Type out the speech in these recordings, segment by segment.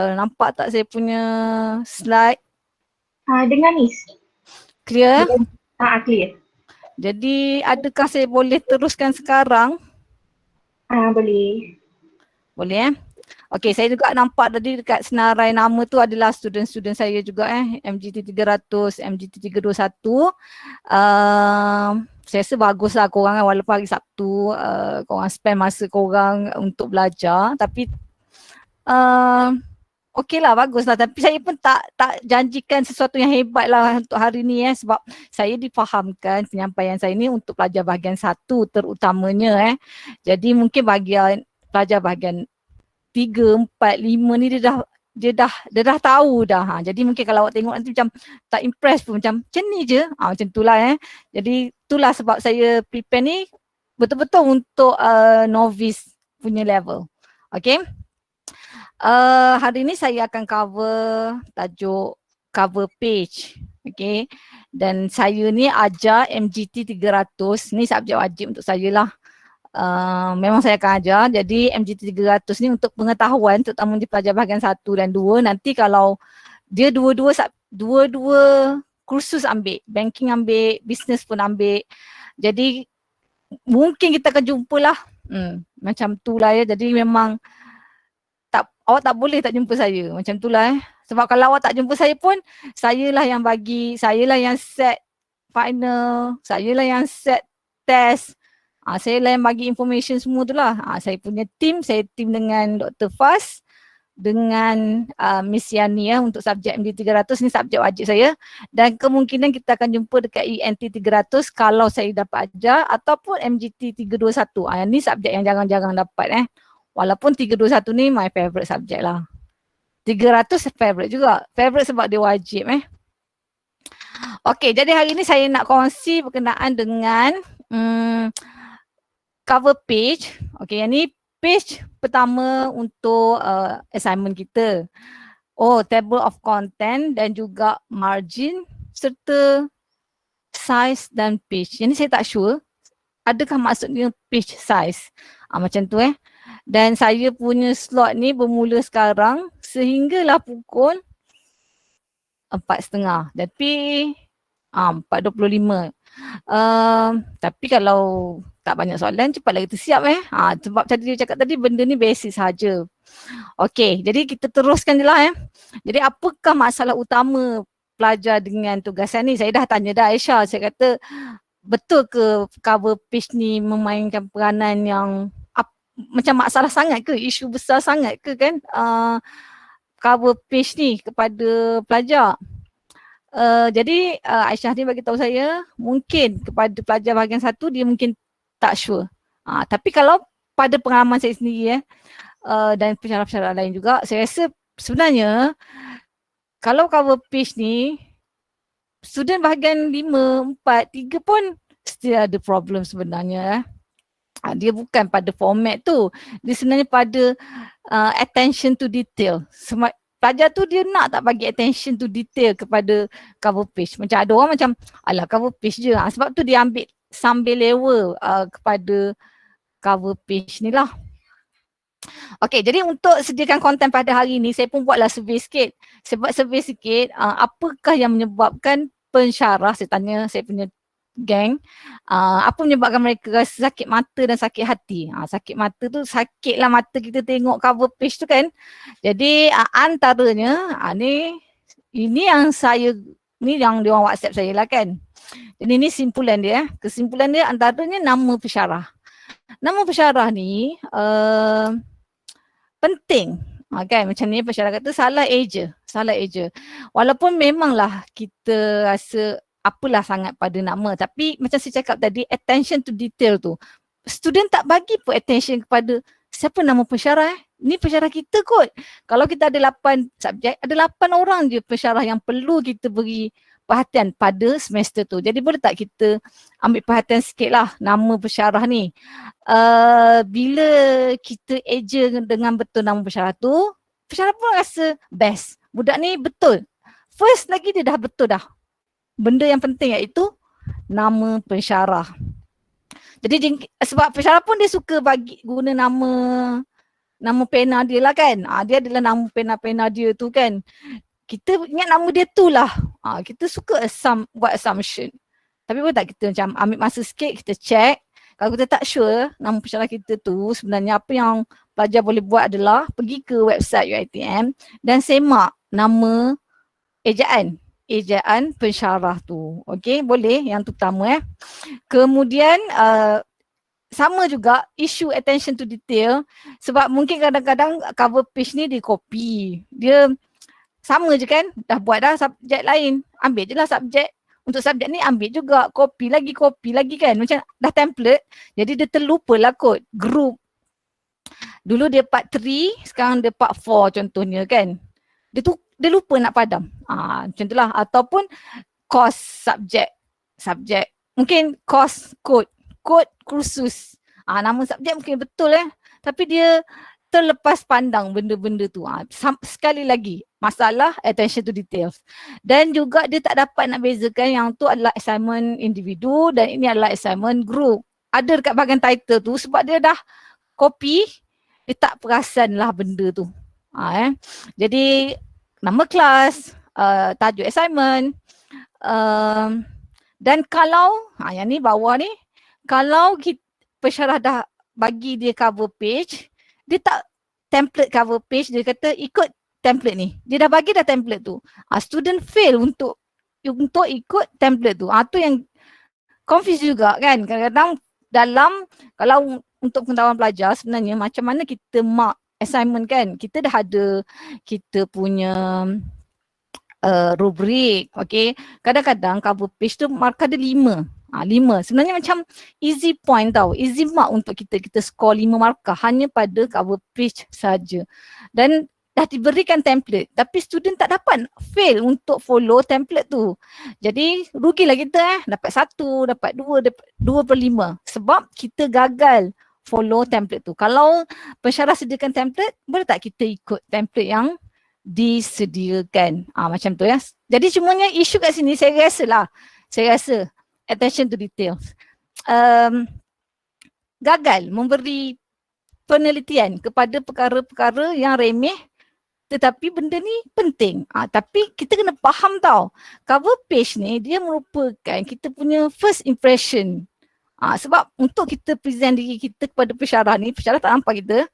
Nampak tak saya punya slide? Dengar Nis. Clear? Clear. Jadi adakah saya boleh teruskan sekarang? Boleh. Boleh Okey, saya juga nampak tadi dekat senarai nama tu adalah student-student saya juga MGT 300, MGT 321. Saya rasa baguslah korang kan, walaupun hari Sabtu korang spend masa korang untuk belajar, tapi okey lah, bagus lah. Tapi saya pun tak janjikan sesuatu yang hebat lah untuk hari ni sebab saya difahamkan penyampaian saya ni untuk pelajar bahagian 1 terutamanya Jadi mungkin bahagian pelajar bahagian 3, 4, 5 ni dia dah tahu dah. Jadi mungkin kalau awak tengok nanti macam tak impress pun, macam ni je. Macam tu lah Jadi itulah sebab saya prepare ni betul-betul untuk novice punya level. Okay. Hari ni saya akan cover tajuk cover page. Okay. Dan saya ni ajar MGT 300. Ni subjek wajib untuk saya lah. Memang saya akan ajar. Jadi MGT 300 ni untuk pengetahuan, terutama di pelajar bahagian 1 dan 2. Nanti kalau dia dua-dua kursus ambil, banking ambil, business pun ambil. Jadi mungkin kita akan jumpa lah. Macam tu lah Jadi memang awak tak boleh tak jumpa saya. Macam tu lah Sebab kalau awak tak jumpa saya pun, sayalah yang bagi, sayalah yang set final, sayalah yang set test. Saya lah yang bagi information semua tu lah. Saya punya team, saya team dengan Dr. Faz, dengan Miss Yani untuk subjek MD 300, ni subjek wajib saya. Dan kemungkinan kita akan jumpa dekat ENT 300 kalau saya dapat ajar, ataupun MGT 321. Ni subjek yang jarang-jarang dapat Walaupun 321 ni my favourite subjek lah. 300 favourite juga. Favourite sebab dia wajib Okay, jadi hari ni saya nak kongsi berkenaan dengan cover page. Okay, yang ni page pertama untuk assignment kita. Table of content dan juga margin serta size dan page. Yang ni saya tak sure adakah maksudnya page size. Macam tu Dan saya punya slot ni bermula sekarang sehinggalah pukul 4.30. Tapi 4.25. Tapi kalau tak banyak soalan, cepatlah kita siap sebab tadi dia cakap tadi benda ni basic saja. Okey, jadi kita teruskan je lah Jadi apakah masalah utama pelajar dengan tugasan ni? Saya dah tanya dah Aisyah. Saya kata betul ke cover page ni memainkan peranan yang macam masalah sangat ke? Isu besar sangat ke kan? Cover page ni kepada pelajar. Jadi Aisyah ni bagi tahu saya mungkin kepada pelajar bahagian 1 dia mungkin tak sure. Tapi kalau pada pengalaman saya sendiri dan pensyarah-pensyarah lain juga, saya rasa sebenarnya kalau cover page ni student bahagian 5, 4, 3 pun still ada problem sebenarnya Dia bukan pada format tu. Dia sebenarnya pada attention to detail. Pelajar tu dia nak tak bagi attention to detail kepada cover page. Macam ada orang macam, alah cover page je. Sebab tu dia ambil sambil level kepada cover page ni lah. Okay, jadi untuk sediakan konten pada hari ni, saya pun buatlah survey sikit. Saya buat survey sikit, apakah yang menyebabkan pensyarah, saya tanya saya punya geng, apa menyebabkan mereka rasa sakit mata dan sakit hati. Sakit mata tu sakitlah mata kita tengok cover page tu kan. Jadi antaranya ini yang dia orang WhatsApp saya lah kan. Jadi ini simpulan dia. Kesimpulan dia antaranya nama pensyarah. Nama pensyarah ni penting. Kan macam ni pensyarah kata salah eja. Walaupun memanglah kita rasa apalah sangat pada nama, tapi macam saya cakap tadi, attention to detail tu. Student tak bagi pun attention kepada siapa nama pensyarah ni pensyarah kita kot. Kalau kita ada 8 subjek, ada 8 orang je pensyarah yang perlu kita beri perhatian pada semester tu. Jadi boleh tak kita ambil perhatian sikit lah nama pensyarah ni. Bila kita eja dengan betul nama pensyarah tu, pensyarah pun rasa best. Budak ni betul. First lagi dia dah betul dah. Benda yang penting iaitu nama pensyarah. Jadi sebab pensyarah pun dia suka guna nama nama pena dia lah kan. Dia adalah nama pena-pena dia tu kan. Kita ingat nama dia tu lah. Kita suka buat assumption. Tapi boleh tak kita macam ambil masa sikit, kita check. Kalau kita tak sure nama pensyarah kita tu, sebenarnya apa yang pelajar boleh buat adalah pergi ke website UiTM dan semak nama ejaan pensyarah tu. Okey, boleh yang tu pertama. Kemudian sama juga isu attention to detail, sebab mungkin kadang-kadang cover page ni dia copy. Dia sama je kan, dah buat dah subjek lain, ambil je lah subjek. Untuk subjek ni ambil juga, copy lagi kan, macam dah template. Jadi dia terlupalah kod group. Dulu dia part 3, sekarang dia part 4 contohnya kan. Dia lupa nak padam. Macam tu lah. Ataupun course subjek. Mungkin course code kursus. Nama subjek mungkin betul tapi dia terlepas pandang benda-benda tu. Sekali lagi, masalah attention to details. Dan juga dia tak dapat nak bezakan yang tu adalah assignment individu dan ini adalah assignment group. Ada dekat bahagian title tu sebab dia dah copy, dia tak perasan lah benda tu. Jadi nama kelas, tajuk assignment, dan kalau, yang ni bawah ni, kalau pensyarah dah bagi dia cover page, dia tak template cover page, dia kata ikut template ni. Dia dah bagi dah template tu. Student fail untuk ikut template tu. Tu yang confuse juga kan. Kadang-kadang kalau untuk pengetahuan pelajar sebenarnya macam mana kita mark assignment kan. Kita dah ada kita punya rubrik, okay. Kadang-kadang cover page tu markah dia 5. 5. Sebenarnya macam easy point tau. Easy mark untuk kita score 5 markah hanya pada cover page saja. Dan dah diberikan template tapi student tak dapat, fail untuk follow template tu. Jadi rugilah kita dapat 1, dapat 2, dapat 2/5 sebab kita gagal follow template tu. Kalau pensyarah sediakan template, boleh tak kita ikut template yang disediakan? Macam tu ya. Jadi cumanya isu kat sini saya rasa attention to details. Gagal memberi penelitian kepada perkara-perkara yang remeh tetapi benda ni penting. Tapi kita kena faham tau, cover page ni dia merupakan kita punya first impression. Sebab untuk kita present diri kita kepada pensyarah ni, pensyarah tak nampak kita,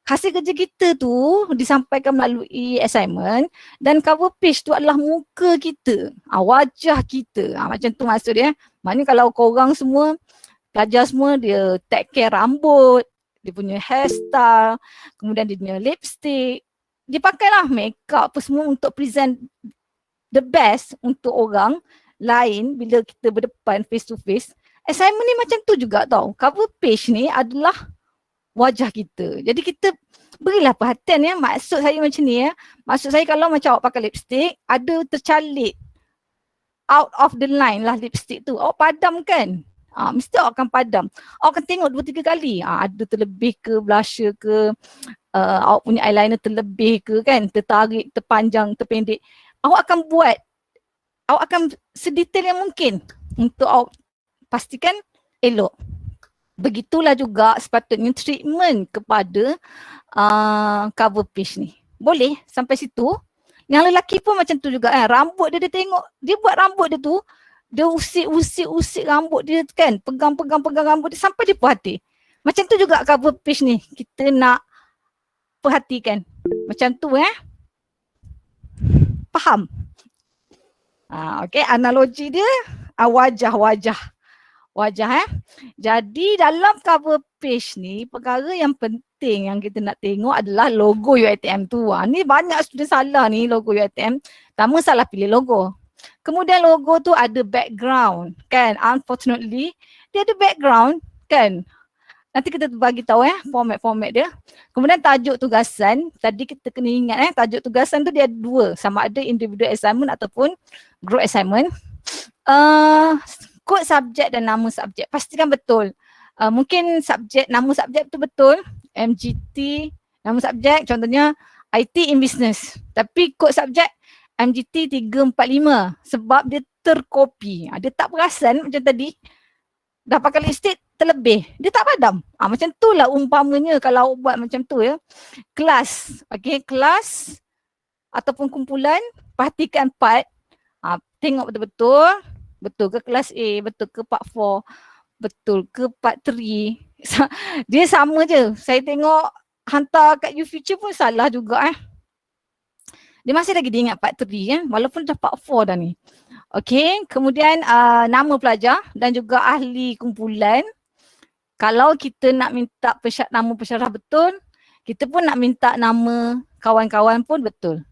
hasil kerja kita tu disampaikan melalui assignment dan cover page tu adalah muka kita, wajah kita. Macam tu maksud dia. Maknanya kalau korang semua, pelajar semua dia take care rambut, dia punya hairstyle, kemudian dia punya lipstick, dia pakailah make up apa semua untuk present the best untuk orang lain bila kita berdepan face to face. Assignment ni macam tu juga tau. Cover page ni adalah wajah kita. Jadi kita berilah perhatian ya. Maksud saya macam ni ya. Maksud saya kalau macam awak pakai lipstick, ada tercalik out of the line lah lipstick tu. Awak padam kan? Mesti awak akan padam. Awak akan tengok 2-3 kali. Ada terlebih ke blusher ke, awak punya eyeliner terlebih ke kan, tertarik, terpanjang, terpendek. Awak akan sedetail yang mungkin untuk awak pastikan elok. Begitulah juga sepatutnya treatment kepada cover page ni. Boleh sampai situ. Yang lelaki pun macam tu juga kan. Rambut dia tengok, dia buat rambut dia tu, dia usik rambut dia kan. Pegang rambut dia sampai dia puas hati. Macam tu juga cover page ni. Kita nak perhatikan. Macam tu Faham? Okay, analogi dia wajah. Jadi dalam cover page ni, perkara yang penting yang kita nak tengok adalah logo UiTM tu. Ni banyak student salah ni logo UiTM. Pertama salah pilih logo. Kemudian logo tu ada background kan. Unfortunately, dia ada background kan. Nanti kita bagi tahu format-format dia. Kemudian tajuk tugasan, tadi kita kena ingat tajuk tugasan tu dia ada 2, sama ada individual assignment ataupun group assignment. Kod subjek dan nama subjek, pastikan betul. Mungkin nama subjek tu betul, MGT, nama subjek contohnya IT in business. Tapi kod subjek MGT 345 sebab dia terkopi. Dia tak perasan macam tadi, dah pakai lipstick terlebih, dia tak padam. Macam tu lah umpamanya kalau buat macam tu ya. Kelas, okay, kelas ataupun kumpulan, perhatikan part, tengok betul-betul, betul ke kelas A, betul ke part 4, betul ke part 3. Dia sama je. Saya tengok hantar kat YouFuture pun salah juga Dia masih lagi dia ingat part 3 kan, walaupun dah part 4 dah ni. Okay, kemudian nama pelajar dan juga ahli kumpulan. Kalau kita nak minta nama pesyarah betul, kita pun nak minta nama kawan-kawan pun betul.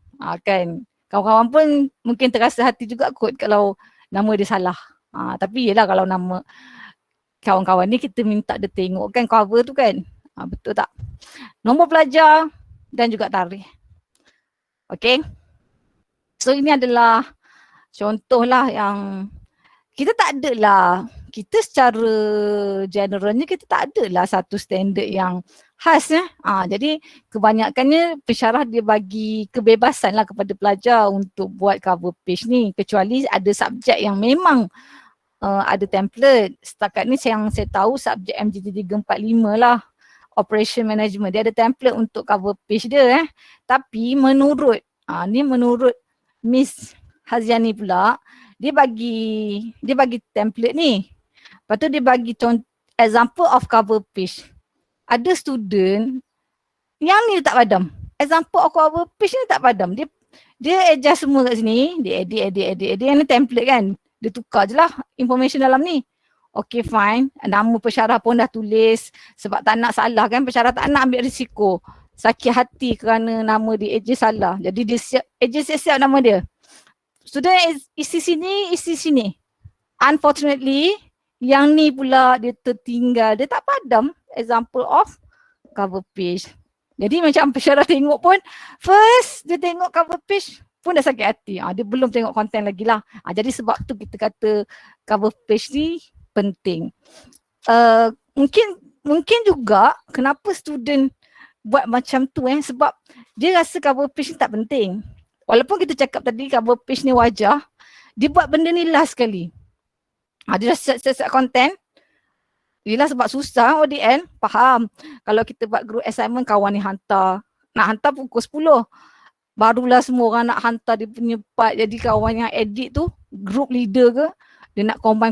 Kan, kawan-kawan pun mungkin terasa hati juga kot kalau nama dia salah. Tapi yelah kalau nama kawan-kawan ni kita minta dia tengok kan cover tu kan. Betul tak? Nombor pelajar dan juga tarikh. Okay. So ini adalah contohlah yang kita tak ada lah. Kita secara generalnya kita tak ada lah satu standard yang khas jadi kebanyakannya pesyarah dia bagi kebebasan lah kepada pelajar untuk buat cover page ni, kecuali ada subjek yang memang ada template. Setakat ni yang saya tahu subjek MJT 345 lah, Operation Management, dia ada template untuk cover page dia Tapi menurut menurut Miss Haziani pula, dia bagi template ni. Lepas tu dia bagi example of cover page. Ada student yang ni tak padam. Example of cover page ni tak padam. Dia adjust semua kat sini, dia edit. Yang ni template kan. Dia tukar je lah information dalam ni. Okay fine, nama pesyarah pun dah tulis sebab tak nak salah kan, pesyarah tak nak ambil risiko sakit hati kerana nama dia adjust salah. Jadi dia siap nama dia. Student isi sini. Unfortunately, yang ni pula dia tertinggal, dia tak padam example of cover page. Jadi macam pesyarah tengok pun, first dia tengok cover page pun dah sakit hati. Dia belum tengok konten lagi lah. Jadi sebab tu kita kata cover page ni penting. Mungkin juga kenapa student buat macam tu sebab dia rasa cover page ni tak penting. Walaupun kita cakap tadi cover page ni wajah, dia buat benda ni last sekali. Dia dah set konten. Yelah sebab susah ODN, faham. Kalau kita buat group assignment, kawan ni nak hantar pukul 10. Barulah semua orang nak hantar dia punya part. Jadi kawan yang edit tu, group leader ke, dia nak combine,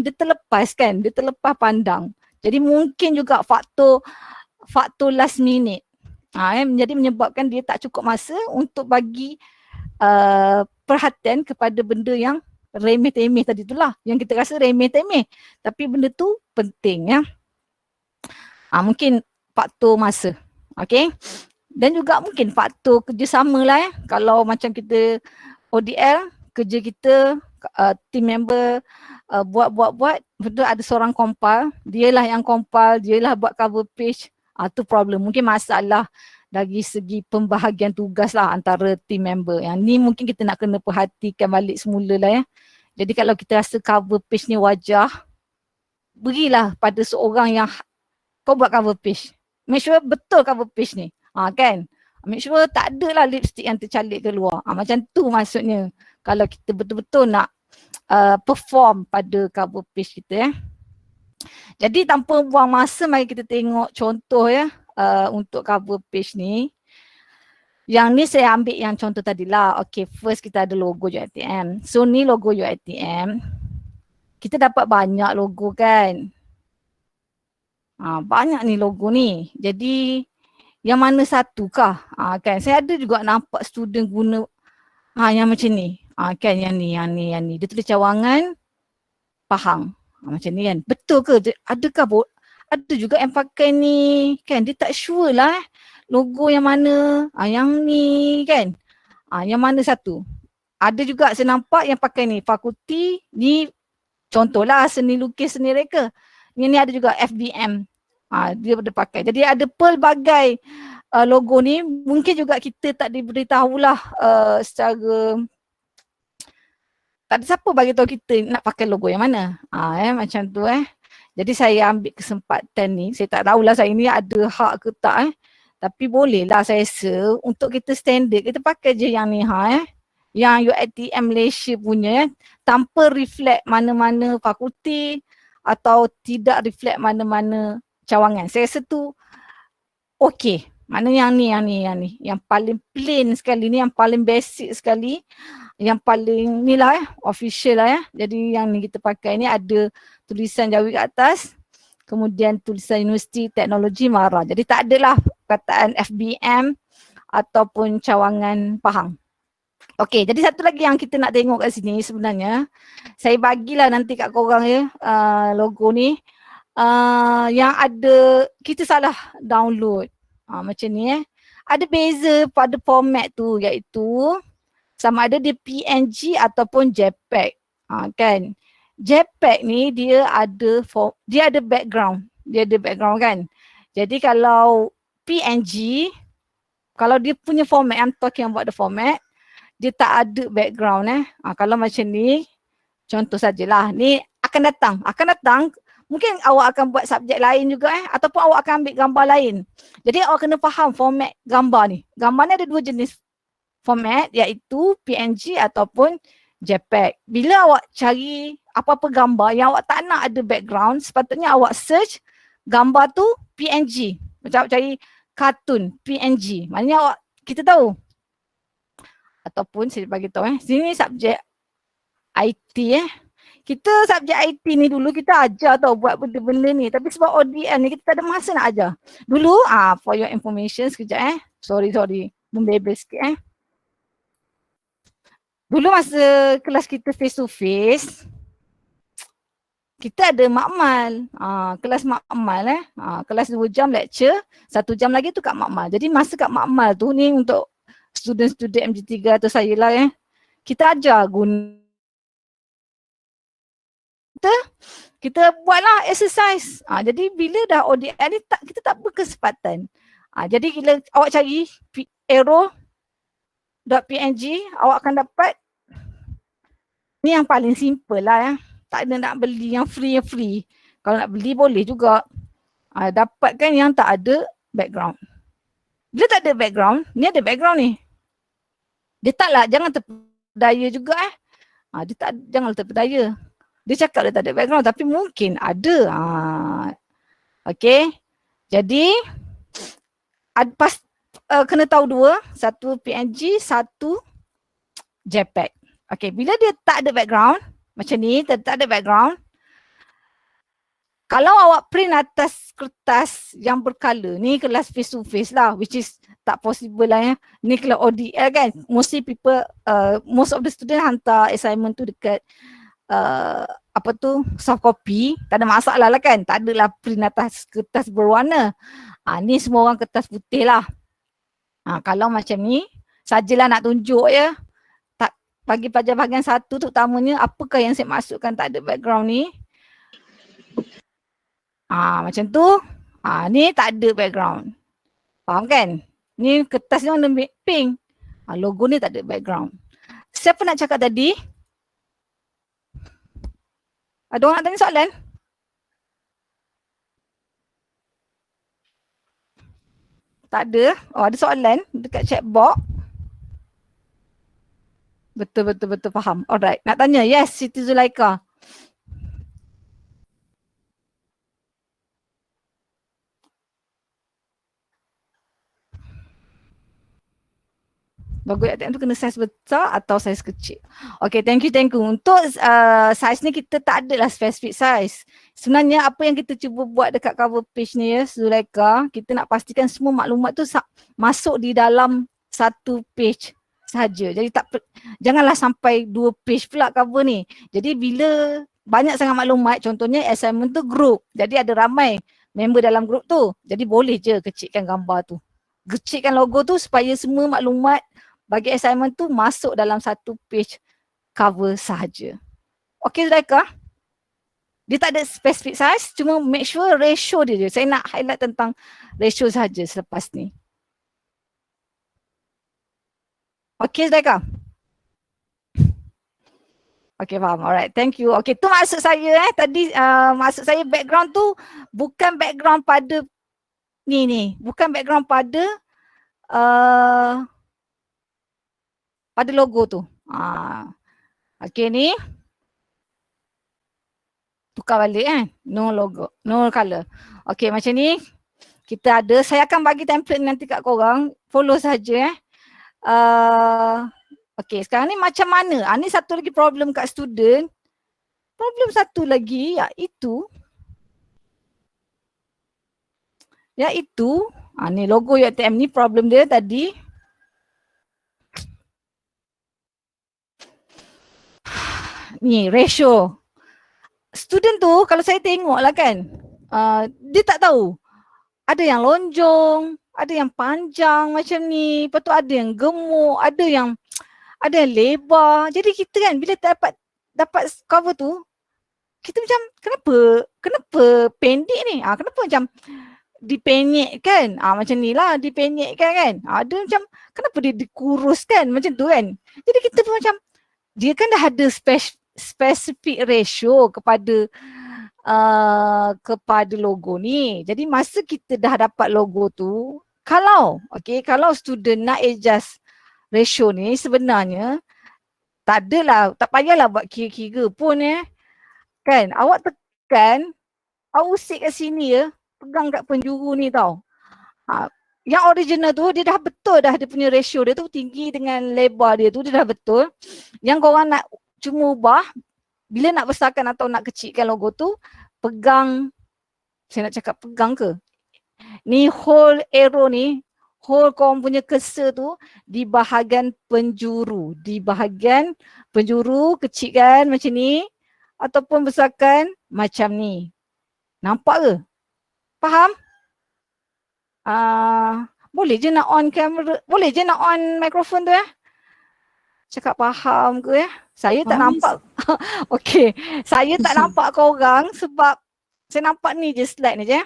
dia terlepas kan, dia terlepas pandang. Jadi mungkin juga faktor last minute. Jadi menyebabkan dia tak cukup masa untuk bagi perhatian kepada benda yang remeh-temeh tadi itulah, yang kita rasa remeh-temeh. Tapi benda tu penting mungkin faktor masa. Okay. Dan juga mungkin faktor kerjasama lah Kalau macam kita ODL, kerja kita, team member buat, betul ada seorang compile, dialah yang compile, dialah buat cover page. Tu problem. Mungkin masalah dari segi pembahagian tugas lah antara team member. Yang ni mungkin kita nak kena perhatikan balik semula lah Jadi kalau kita rasa cover page ni wajah, berilah pada seorang yang kau buat cover page. Make sure betul cover page ni. Kan? Make sure tak ada lah lipstick yang tercalik keluar. Macam tu maksudnya. Kalau kita betul-betul nak perform pada cover page kita Jadi tanpa buang masa, mari kita tengok contoh untuk cover page ni. Yang ni saya ambil yang contoh tadi lah. Okay, first kita ada logo UiTM. So ni logo UiTM. Kita dapat banyak logo kan. Banyak ni logo ni. Jadi yang mana satu kah? Kan saya ada juga nampak student guna yang macam ni. Kan yang ni. Dia tulis cawangan Pahang. Macam ni kan. Betul ke? Adakah ada juga yang pakai ni kan? Dia tak sure lah logo yang mana. Yang ni kan. Yang mana satu? Ada juga saya nampak yang pakai ni. Fakulti ni contohlah seni lukis, seni reka. Ni ada juga FBM. Dia ada pakai. Jadi ada pelbagai logo ni. Mungkin juga kita tak diberitahulah secara tak ada siapa bagi tahu kita nak pakai logo yang mana. Macam tu Jadi saya ambil kesempatan ni. Saya tak tahulah saya ni ada hak ke tak Tapi bolehlah saya rasa untuk kita standard kita pakai je yang ni yang UiTM Malaysia punya tanpa reflect mana-mana fakulti atau tidak reflect mana-mana cawangan. Saya rasa tu okey. Mana yang ni, yang paling plain sekali ni, yang paling basic sekali, yang paling ni lah official lah Jadi yang ni kita pakai ni ada tulisan Jawi kat atas, kemudian tulisan Universiti Teknologi Mara. Jadi tak adalah perkataan FBM ataupun cawangan Pahang. Okey, jadi satu lagi yang kita nak tengok kat sini sebenarnya, saya bagilah nanti kat korang logo ni. Yang ada, kita salah download. Macam ni Ada beza pada format tu, iaitu sama ada dia PNG ataupun JPEG. Kan? JPEG ni dia ada background. Dia ada background kan. Jadi kalau PNG, kalau dia punya format, I'm talking about the format, dia tak ada background Kalau macam ni, contoh sajalah, ni akan datang, mungkin awak akan buat subjek lain juga ataupun awak akan ambil gambar lain. Jadi awak kena faham format gambar ni. Gambar ni ada dua jenis format, iaitu PNG ataupun JPEG. Bila awak cari apa-apa gambar yang awak tak nak ada background, sepatutnya awak search gambar tu PNG. Macam awak cari kartun PNG. Maknanya kita tahu. Ataupun saya bagi tahu sini subjek IT Kita subjek IT ni dulu kita ajar tau buat benda-benda ni. Tapi sebab ODM ni kita tak ada masa nak ajar. Dulu, for your information sekejap Sorry. Membebel sikit Dulu masa kelas kita face to face, kita ada makmal. Kelas makmal kelas 2 jam lecture, 1 jam lagi tu kat makmal. Jadi masa kat makmal tu ni untuk student-student MG3 atau saya lah kita ajar guna kita buatlah exercise. Jadi bila dah ODM ni kita tak berkesempatan. Jadi bila awak cari arrow.png, awak akan dapat ni yang paling simple lah Tak ada nak beli yang free. Kalau nak beli boleh juga. Dapatkan yang tak ada background. Bila tak ada background, ni ada background ni. Dia taklah, jangan terpedaya juga jangan terpedaya. Dia cakap dia tak ada background tapi mungkin ada. Okay. Jadi kena tahu dua. Satu PNG, satu JPEG. Okay. Bila dia tak ada background, macam ni, tak ada background. Kalau awak print atas kertas yang berkala, ni kelas face to face lah, which is tak possible lah Ni kelas ODL kan. Most of the student hantar assignment tu dekat soft copy, tak ada masalah lah kan, tak adalah print atas kertas berwarna. Ni semua orang kertas putih lah. Kalau macam ni, sajalah nak tunjuk bagi pelajar bahagian 1 tu utamanya, apakah yang saya masukkan tak ada background ni. Macam tu, ni tak ada background. Faham kan? Ni kertas ni warna pink. Logo ni tak ada background. Siapa nak cakap tadi? Ada orang nak tanya soalan? Tak ada? Ada soalan dekat chat box. Betul faham. Alright. Nak tanya? Yes, Siti Zulaika. Bagus tu kena saiz besar atau saiz kecil. Okay, thank you. Untuk saiz ni kita tak adalah specific saiz. Sebenarnya apa yang kita cuba buat dekat cover page ni Zulaika, kita nak pastikan semua maklumat tu masuk di dalam satu page sahaja. Jadi janganlah sampai 2 page pula cover ni. Jadi bila banyak sangat maklumat, contohnya assignment tu group. Jadi ada ramai member dalam group tu. Jadi boleh je kecilkan gambar tu. Kecilkan logo tu supaya semua maklumat bagi assignment tu masuk dalam satu page cover sahaja. Okay Zulaika? Dia tak ada specific size, cuma make sure ratio dia je. Saya nak highlight tentang ratio sahaja selepas ni. Okay Zulaika? Okay, faham. Alright, thank you. Okay, tu maksud saya tadi maksud saya background tu bukan background pada ni. Bukan background pada pada logo tu. Okay ni. tukar balik kan. No logo, no color. Okay, macam ni. Kita ada, saya akan bagi template nanti kat korang. Follow saja okay, sekarang ni macam mana? Ni satu lagi problem kat student. Problem satu lagi iaitu ni logo UiTM ni problem dia tadi. Ni ratio. Student tu kalau saya tengok lah kan, dia tak tahu. Ada yang lonjong, ada yang panjang macam ni, lepas tu ada yang gemuk, ada yang lebar. Jadi kita kan bila dapat cover tu, kita macam kenapa pendek ni? Kenapa macam dipenyekkan? Macam ni lah dipenyekkan kan. Ada macam kenapa dia dikuruskan macam tu kan. Jadi kita pun macam dia kan dah ada specific ratio kepada logo ni. Jadi masa kita dah dapat logo tu, kalau student nak adjust ratio ni sebenarnya tak payahlah buat kira-kira pun kan. Awak tekan, awak usik kat sini pegang kat penjuru ni tau. Yang original tu dia dah betul dah, dia punya ratio dia tu tinggi dengan lebar dia tu dia dah betul. Yang korang nak cuma ubah bila nak besarkan atau nak kecilkan logo tu, pegang, saya nak cakap pegang ke? Ni whole arrow ni, whole korang punya cursor tu di bahagian penjuru. Di bahagian penjuru kecilkan macam ni ataupun besarkan macam ni. Nampak ke? Faham? Boleh je nak on kamera, boleh je nak on mikrofon tu Cakap faham ke Saya tak nampak. Okey, saya tak nampak korang sebab saya nampak ni je slide ni je.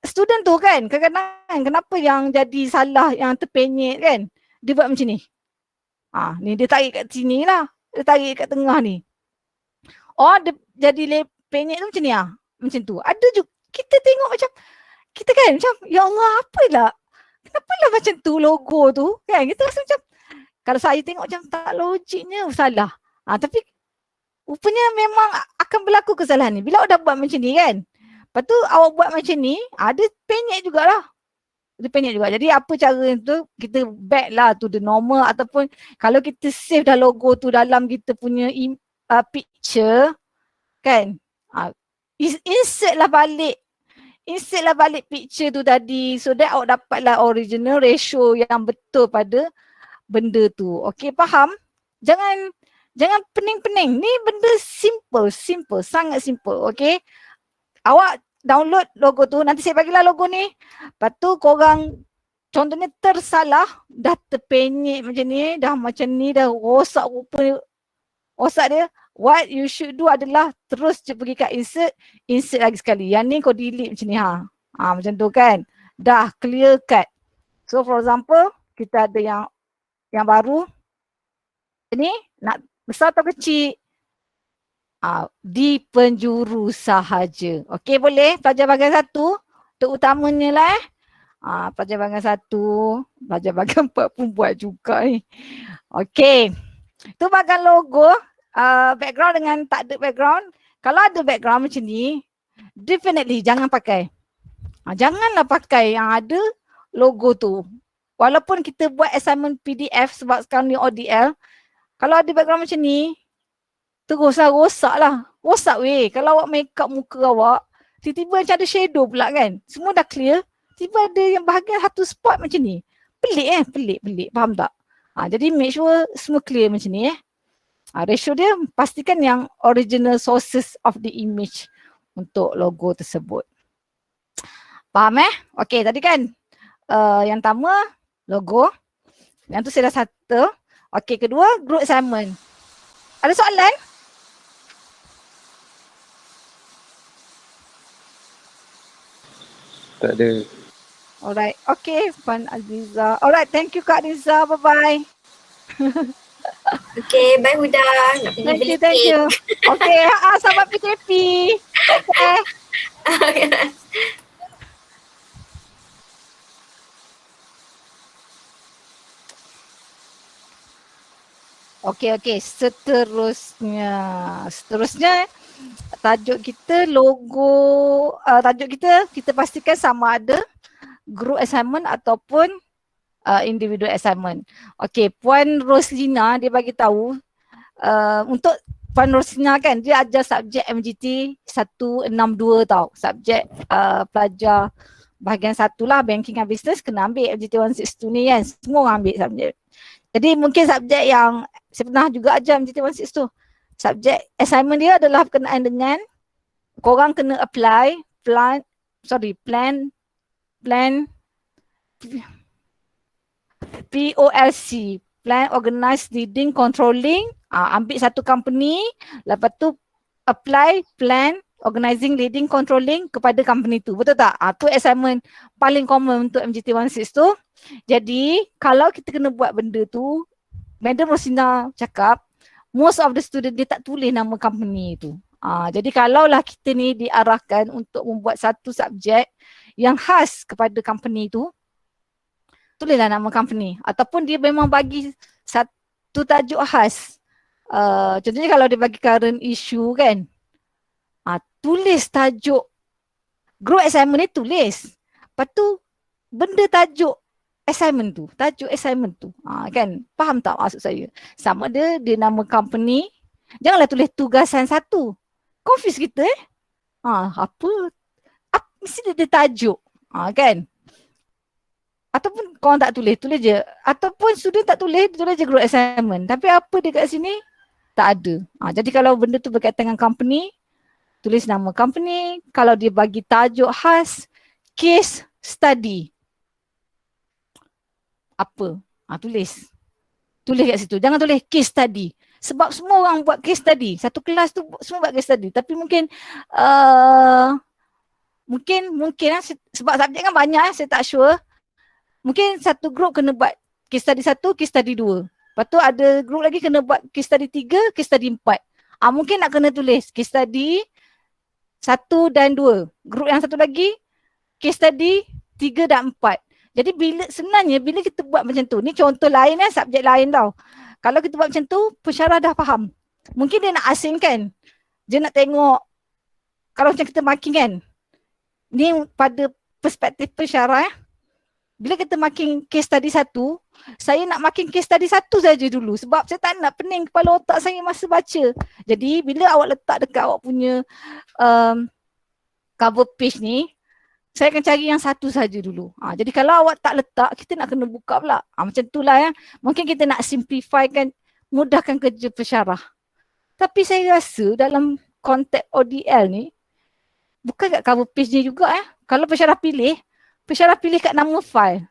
Student tu kan kadang-kadang kenapa yang jadi salah yang terpenyek kan, dia buat macam ni. Ni dia tarik kat sini lah, dia tarik kat tengah ni. Dia jadi penyek tu macam ni macam tu. Ada juga kita tengok macam kita kan macam ya Allah apalah, kenapalah macam tu logo tu kan. Kita rasa macam kalau saya tengok macam tak logiknya salah. Tapi rupanya memang akan berlaku kesalahan ni bila awak dah buat macam ni kan. Lepas tu awak buat macam ni, dia penyek jugalah. Dia penyek juga. Jadi apa cara tu, kita back lah to the normal ataupun kalau kita save dah logo tu dalam kita punya picture kan. Insert lah balik picture tu tadi so that awak dapatlah original ratio yang betul pada benda tu. Okey, faham? Jangan pening-pening. Ni benda simple, sangat simple. Okey. Awak download logo tu, nanti saya bagilah logo ni. Lepas tu korang contohnya tersalah, dah terpenyek macam ni, dah rosak rupa rosak dia. What you should do adalah terus je pergi kat insert lagi sekali. Yang ni kau delete macam ni macam tu kan. Dah clear cut. So for example, kita ada yang baru. Ini nak besar atau kecil? Di penjuru sahaja. Okey, boleh? Pelajar bahagian 1 untuk utamanya lah pelajar bahagian 1, pelajar bahagian 4 pun buat juga ni. Okey. Tu bahagian logo, background dengan tak ada background. Kalau ada background macam ni, definitely jangan pakai. Janganlah pakai yang ada logo tu. Walaupun kita buat assignment PDF sebab sekarang ni ODL, kalau ada background macam ni, terus lah rosak lah. Rosak weh. Kalau awak make up muka awak, tiba-tiba macam ada shadow pula kan. Semua dah clear, tiba ada yang bahagian satu spot macam ni. Pelik pelik. Faham tak? Jadi make sure semua clear macam ni ratio dia pastikan yang original sources of the image untuk logo tersebut. Faham Okey, tadi kan yang pertama logo. Yang tu saya dah settle. Okey, kedua group assignment. Ada soalan? Tak ada. Alright. Okay. Puan Aziza. Alright. Thank you Kak Aziza. Bye-bye. Okay. Bye Huda. Nak pergi beli Thank you. Okay. Sahabat PKP. Okay. Okay. Seterusnya tajuk kita logo, tajuk kita pastikan sama ada group assignment ataupun individual assignment. Okey, Puan Roslina dia bagi tahu untuk Puan Roslina kan dia ajar subjek MGT 162 tau. Subjek pelajar bahagian 1 lah, banking and business kena ambil MGT 162 ni kan. Semua orang ambil subjek. Jadi mungkin subjek yang saya pernah juga ajar MGT 162. Subjek assignment dia adalah berkenaan dengan korang kena apply plan POLC, Plan Organize Leading Controlling. Ambil satu company, lepas tu apply Plan Organizing Leading Controlling kepada company tu. Betul tak? Tu assignment paling common untuk MGT 16 tu. Jadi kalau kita kena buat benda tu, Madam Rosina cakap most of the student dia tak tulis nama company tu. Jadi kalaulah kita ni diarahkan untuk membuat satu subjek yang khas kepada company tu, tulislah nama company. Ataupun dia memang bagi satu tajuk khas. Contohnya kalau dia bagi current issue kan, tulis tajuk group assignment ni tulis. Lepas tu benda tajuk assignment tu, kan? Faham tak maksud saya? Sama dia nama company, janganlah tulis tugasan 1. Confuse kita apa mesti dia tajuk. Kan? Ataupun korang tak tulis je. Ataupun student tak tulis je group assignment. Tapi apa dia kat sini? Tak ada. Jadi kalau benda tu berkaitan dengan company, tulis nama company. Kalau dia bagi tajuk khas, case study. Apa? Tulis. Tulis kat situ. Jangan tulis case study. Sebab semua orang buat case study. Satu kelas tu semua buat case study. Tapi mungkin sebab subjek kan banyak, saya tak sure. Mungkin satu group kena buat case study 1, case study 2. Lepas tu ada group lagi kena buat case study 3, case study 4. Mungkin nak kena tulis case study 1 dan 2. Group yang satu lagi case study 3 dan 4. Jadi sebenarnya bila kita buat macam tu, ni contoh lain subjek lain tau. Kalau kita buat macam tu, pensyarah dah faham. Mungkin dia nak asingkan. Dia nak tengok, kalau macam kita marking kan, ni pada perspektif pensyarah bila kita marking case study 1, saya nak marking case study 1 saja dulu sebab saya tak nak pening kepala otak saya masa baca. Jadi bila awak letak dekat awak punya cover page ni, saya akan cari yang 1 saja dulu. Jadi kalau awak tak letak, kita nak kena buka pula. Macam itulah ya. Mungkin kita nak simplifykan, mudahkan kerja pensyarah. Tapi saya rasa dalam konteks ODL ni, bukan kat cover page ni juga ya. Kalau pensyarah pilih kat nama file.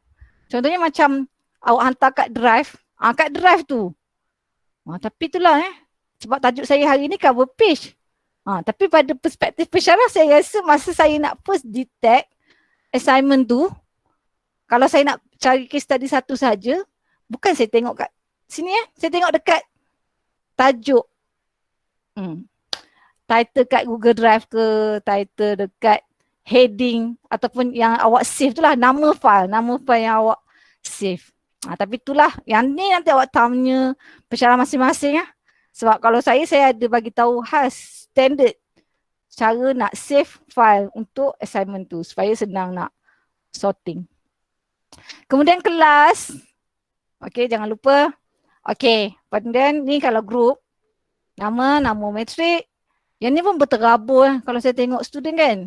Contohnya macam awak hantar kat drive, kat drive tu. Tapi itulah sebab tajuk saya hari ni cover page. Tapi pada perspektif pensyarah, saya rasa masa saya nak first detect assignment tu, kalau saya nak cari case study 1 saja, bukan saya tengok kat sini saya tengok dekat tajuk. Title kat Google Drive ke, title dekat heading ataupun yang awak save tu lah, nama file yang awak save. Tapi itulah, yang ni nanti awak tanya pensyarah masing-masing Sebab kalau saya ada bagi tahu khas standard cara nak save file untuk assignment tu supaya senang nak sorting. Kemudian kelas. Okey, jangan lupa. Okey, kemudian ni kalau group, nama matrik. Yang ni pun berterabur kalau saya tengok student kan.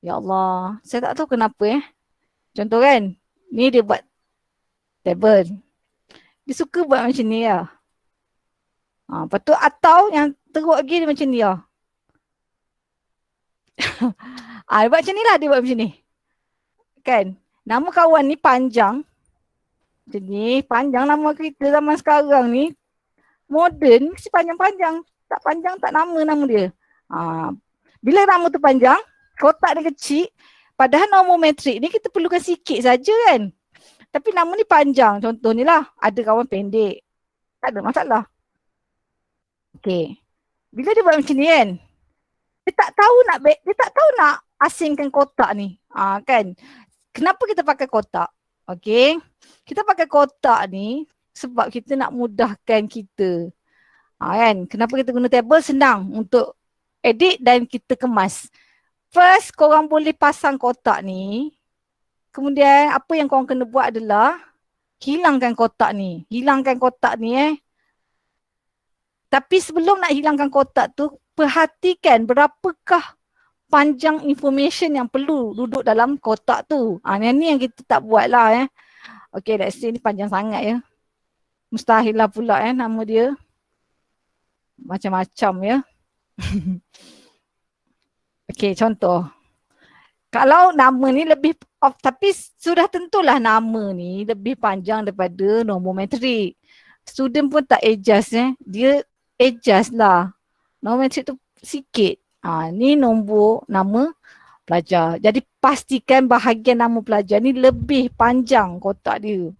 Ya Allah, saya tak tahu kenapa Contoh kan, ni dia buat table. Dia suka buat macam ni lah. Lepas tu atau yang teruk lagi dia macam ni lah. Dia buat macam ni lah, dia buat macam ni. Kan, nama kawan ni panjang. Macam ni, panjang nama kita zaman sekarang ni. Modern, mesti panjang-panjang. Tak panjang, tak nama dia. Bila nama tu panjang, kotak dia kecil, padahal nombor matrik ni kita perlukan sikit saja kan. Tapi nama ni panjang. Contoh ni lah, ada kawan pendek. Tak ada masalah. Okey. Bila dia buat macam ni kan, dia tak tahu nak asingkan kotak ni. Kan. Kenapa kita pakai kotak? Okey. Kita pakai kotak ni sebab kita nak mudahkan kita. Kan. Kenapa kita guna table? Senang untuk edit dan kita kemas. First, korang boleh pasang kotak ni. Kemudian apa yang korang kena buat adalah hilangkan kotak ni. Hilangkan kotak ni Tapi sebelum nak hilangkan kotak tu, perhatikan berapakah panjang information yang perlu duduk dalam kotak tu. Yang ni yang kita tak buat lah Okay, let's say ni panjang sangat Mustahil lah pula nama dia. Macam-macam Okay, contoh. Kalau nama ni lebih, tapi sudah tentulah nama ni lebih panjang daripada normometrik. Student pun tak adjust dia adjust lah. Normometrik tu sikit. Ni nombor nama pelajar. Jadi pastikan bahagian nama pelajar ni lebih panjang kotak dia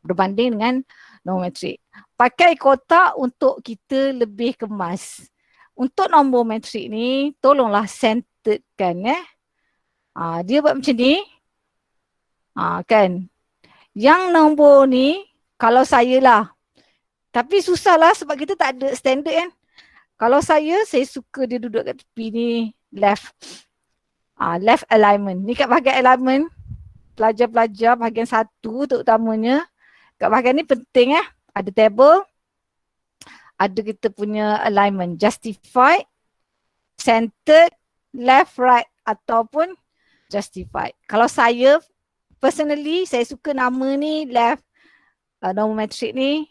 berbanding dengan normometrik. Pakai kotak untuk kita lebih kemas. Untuk nombor metrik ni, tolonglah centeredkan dia buat macam ni. Kan. Yang nombor ni, kalau saya lah. Tapi susah lah sebab kita tak ada standard Kalau saya suka dia duduk kat tepi ni, left. Left alignment. Ni kat bahagian alignment, pelajar-pelajar bahagian 1 terutamanya. Kat bahagian ni penting ada table, ada kita punya alignment, justified, centered, left, right ataupun justified. Kalau saya, personally, saya suka nama ni left, normometrik ni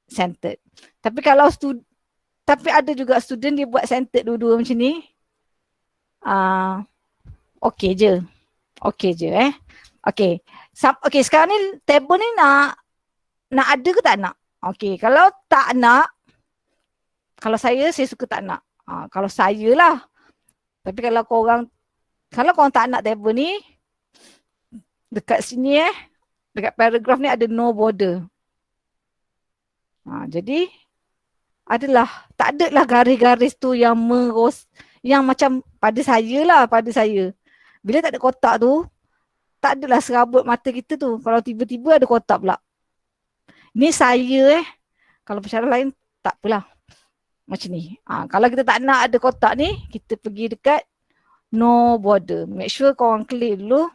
centered. Tapi kalau tapi ada juga student dia buat centered dua-dua macam ni. Okay je. Okay je Okay. Okay, sekarang ni table ni nak ada ke tak nak? Okay, kalau tak nak, kalau saya suka tak nak. Kalau saya lah. Tapi kalau korang tak nak table ni, dekat sini dekat paragraf ni ada no border. Jadi tak adalah garis-garis tu yang yang macam pada saya. Bila tak ada kotak tu, tak adalah serabut mata kita tu. Kalau tiba-tiba ada kotak pula. Ni saya kalau persyaratan lain tak apalah. Macam ni. Kalau kita tak nak ada kotak ni, kita pergi dekat no border. Make sure korang klik dulu.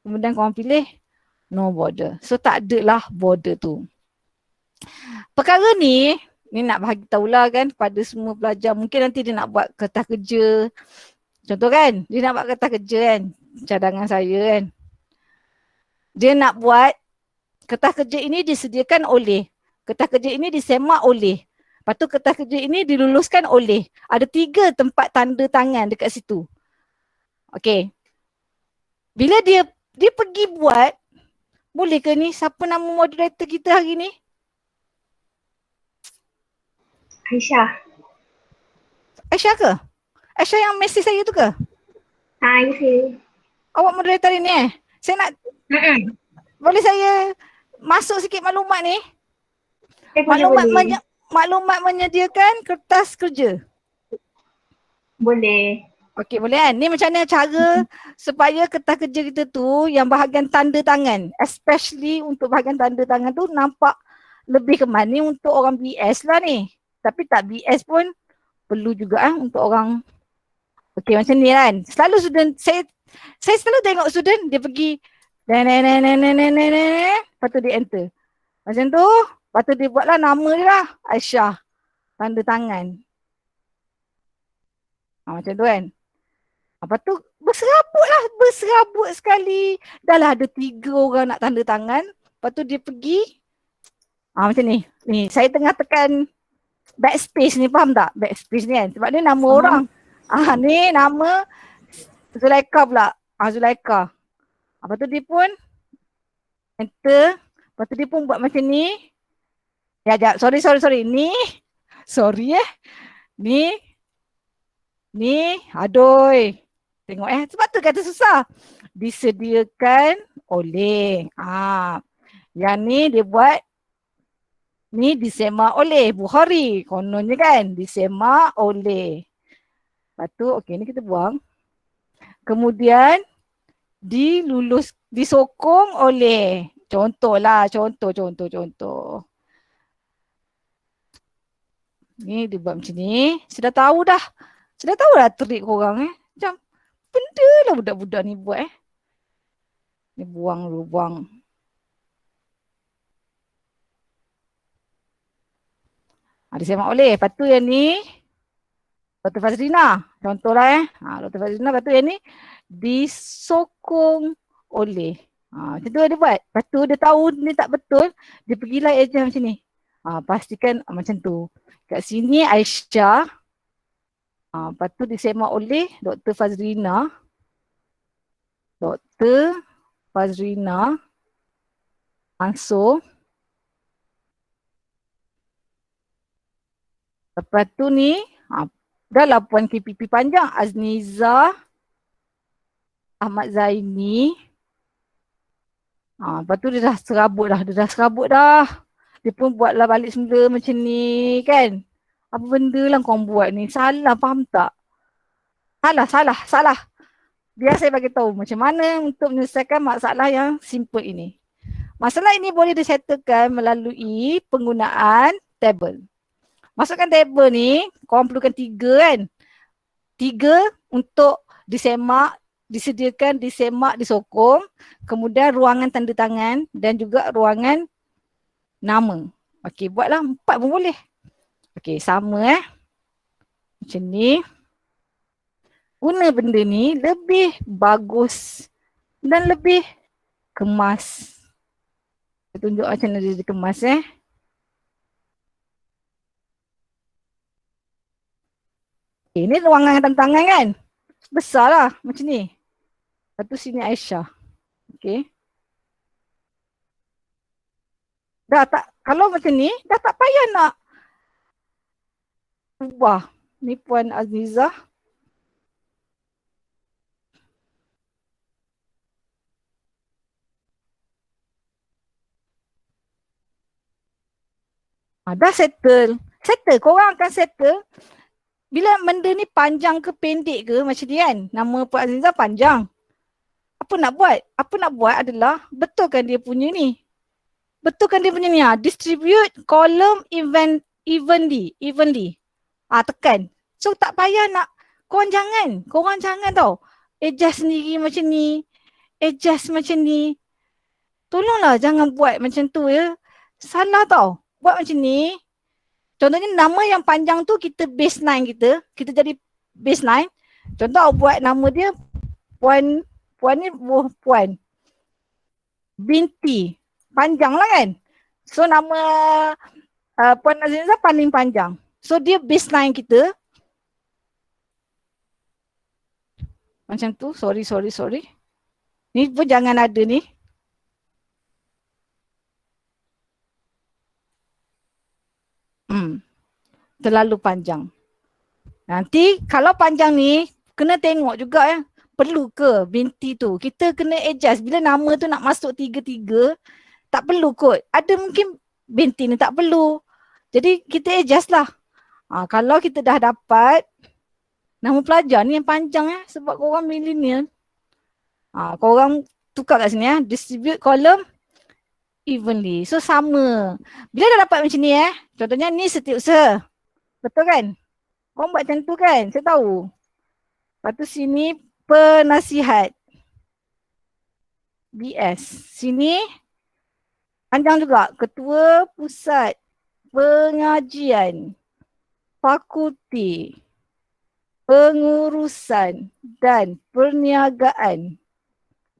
Kemudian korang pilih no border. So tak adalah border tu. Perkara ni nak bagi tahulah kan pada semua pelajar. Mungkin nanti dia nak buat kertas kerja. Contoh kan, dia nak buat kertas kerja cadangan saya Dia nak buat kertas kerja ini disediakan oleh, kertas kerja ini disemak oleh, lepas tu kertas kerja ini diluluskan oleh. Ada 3 tempat tanda tangan dekat situ. Okay. Bila dia pergi buat, boleh ke ni? Siapa nama moderator kita hari ni? Aisyah. Aisyah ke? Aisyah yang mesej saya tu ke? Aisyah. Awak moderator ni Saya nak, boleh saya masuk sikit maklumat ni? Maklumat menyediakan kertas kerja. Boleh. Okey, boleh kan? Ni macam mana cara supaya kertas kerja kita tu yang bahagian tanda tangan, especially untuk bahagian tanda tangan tu nampak lebih kemas. Ni untuk orang BS lah ni. Tapi tak BS pun perlu juga untuk orang. Okey, macam ni kan. Selalu student, saya selalu tengok student dia pergi lepas tu dia enter. Macam tu, lepas tu dia buatlah nama dia lah, Aisyah. Tanda tangan. Macam tu kan. Lepas tu berserabut sekali. Dah lah ada 3 orang nak tanda tangan. Lepas tu dia pergi. Macam ni. Ni, saya tengah tekan backspace ni, faham tak? Backspace ni kan. Sebab ni nama orang. Ni nama Zulaika pula. Zulaika. Lepas tu dia pun enter. Lepas tu dia pun buat macam ni. Ya, sorry. Ni. Sorry Ni. Aduh. Tengok sebab tu kata susah. Disediakan oleh. Yang ni dia buat. Ni disemak oleh Bukhari. Kononnya kan. Disemak oleh. Lepas tu okey ni kita buang. Kemudian disokong oleh. Contoh. Ni dia buat macam ni. Sudah tahu dah. Sudah tahu lah trik korang Macam benda lah budak-budak ni buat Ni buang dulu, buang. Disemak oleh. Lepas tu yang ni Dr. Fazrina. Contohlah Dr. Fazrina. Lepas tu yang ni disokong oleh. Macam tu dia buat. Lepas tu dia tahu ni tak betul. Dia pergilah ejen macam ni. Pastikan macam tu. Kat sini Aisyah. Lepas tu disemak oleh Dr. Fazrina. Dr. Fazrina Mansur. Lepas tu ni dah lah Puan KPP panjang. Azniza Ahmad Zaini. Lepas tu dia dah serabut dah. Dia pun buatlah balik semula macam ni kan. Apa benda lah kau buat ni? Salah, faham tak? Salah. Biar saya bagi tahu macam mana untuk menyelesaikan masalah yang simple ini. Masalah ini boleh disettlekan melalui penggunaan table. Masukkan table ni, korang perlukan 3 kan? 3 untuk disemak, disediakan, disemak, disokong. Kemudian ruangan tanda tangan dan juga ruangan nama. Okey, buatlah 4 pun boleh. Okey, sama macam ni. Guna benda ni lebih bagus dan lebih kemas. Saya tunjuk macam mana dia dikemas Ini ruangan tanda tangan kan? Besar lah macam ni. Lepas tu sini Aisyah. Okey. Dah tak, kalau macam ni, dah tak payah nak ubah. Ni Puan Azizah. Dah settle. Korang akan settle. Bila benda ni panjang ke pendek ke macam ni kan. Nama Puan Azizah panjang. Apa nak buat adalah betulkan dia punya ni. Distribute column evenly. Tekan. So tak payah nak. Korang jangan tau. Adjust sendiri macam ni. Adjust macam ni. Tolonglah jangan buat macam tu Salah tau. Buat macam ni. Contohnya nama yang panjang tu kita baseline kita. Kita jadi baseline. Contoh buat nama dia Puan binti. Panjang lah kan. So nama Puan Azizah paling panjang. So dia baseline kita. Macam tu. Sorry. Ni pun jangan ada ni. Terlalu panjang. Nanti kalau panjang ni kena tengok juga perlu ke binti tu. Kita kena adjust. Bila nama tu nak masuk 3-3 tak perlu kot. Ada mungkin binti ni tak perlu. Jadi kita adjust lah. Kalau kita dah dapat nama pelajar ni yang panjang sebab korang millennial. Korang tukar kat sini distribute column evenly. So sama. Bila dah dapat macam ni contohnya ni setiausaha. Betul kan? Korang buat macam tu kan? Saya tahu. Lepas tu sini penasihat. BS. Sini panjang juga. Ketua Pusat Pengajian Fakulti Pengurusan dan Perniagaan.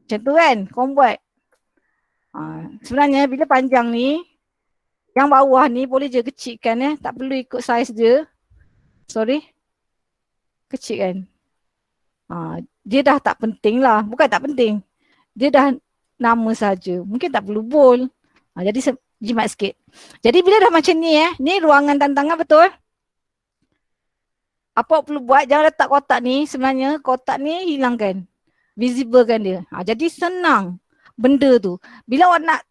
Macam tu kan? Korang buat. Sebenarnya bila panjang ni, yang bawah ni boleh je kecilkan tak perlu ikut saiz dia. Sorry. Kecil kan. Dia dah tak penting lah. Bukan tak penting. Dia dah nama saja. Mungkin tak perlu bold. Jadi jimat sikit. Jadi bila dah macam ni ni ruangan tantangan betul. Apa perlu buat, jangan letak kotak ni. Sebenarnya kotak ni hilangkan. Visible kan dia. Jadi senang benda tu. Bila awak nak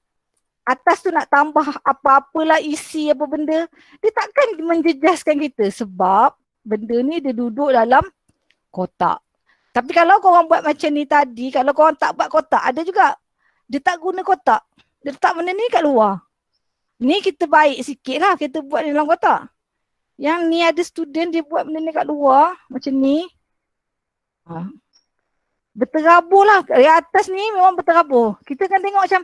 atas tu nak tambah apa-apalah isi apa benda, dia takkan menjejaskan kita sebab benda ni dia duduk dalam kotak. Tapi kalau korang buat macam ni tadi, kalau korang tak buat kotak, ada juga dia tak guna kotak. Dia letak benda ni kat luar. Ni kita baik sikit lah kita buat dalam kotak. Yang ni ada student dia buat benda ni kat luar macam ni. Berterabur lah. Yang atas ni memang berterabur. Kita kan tengok macam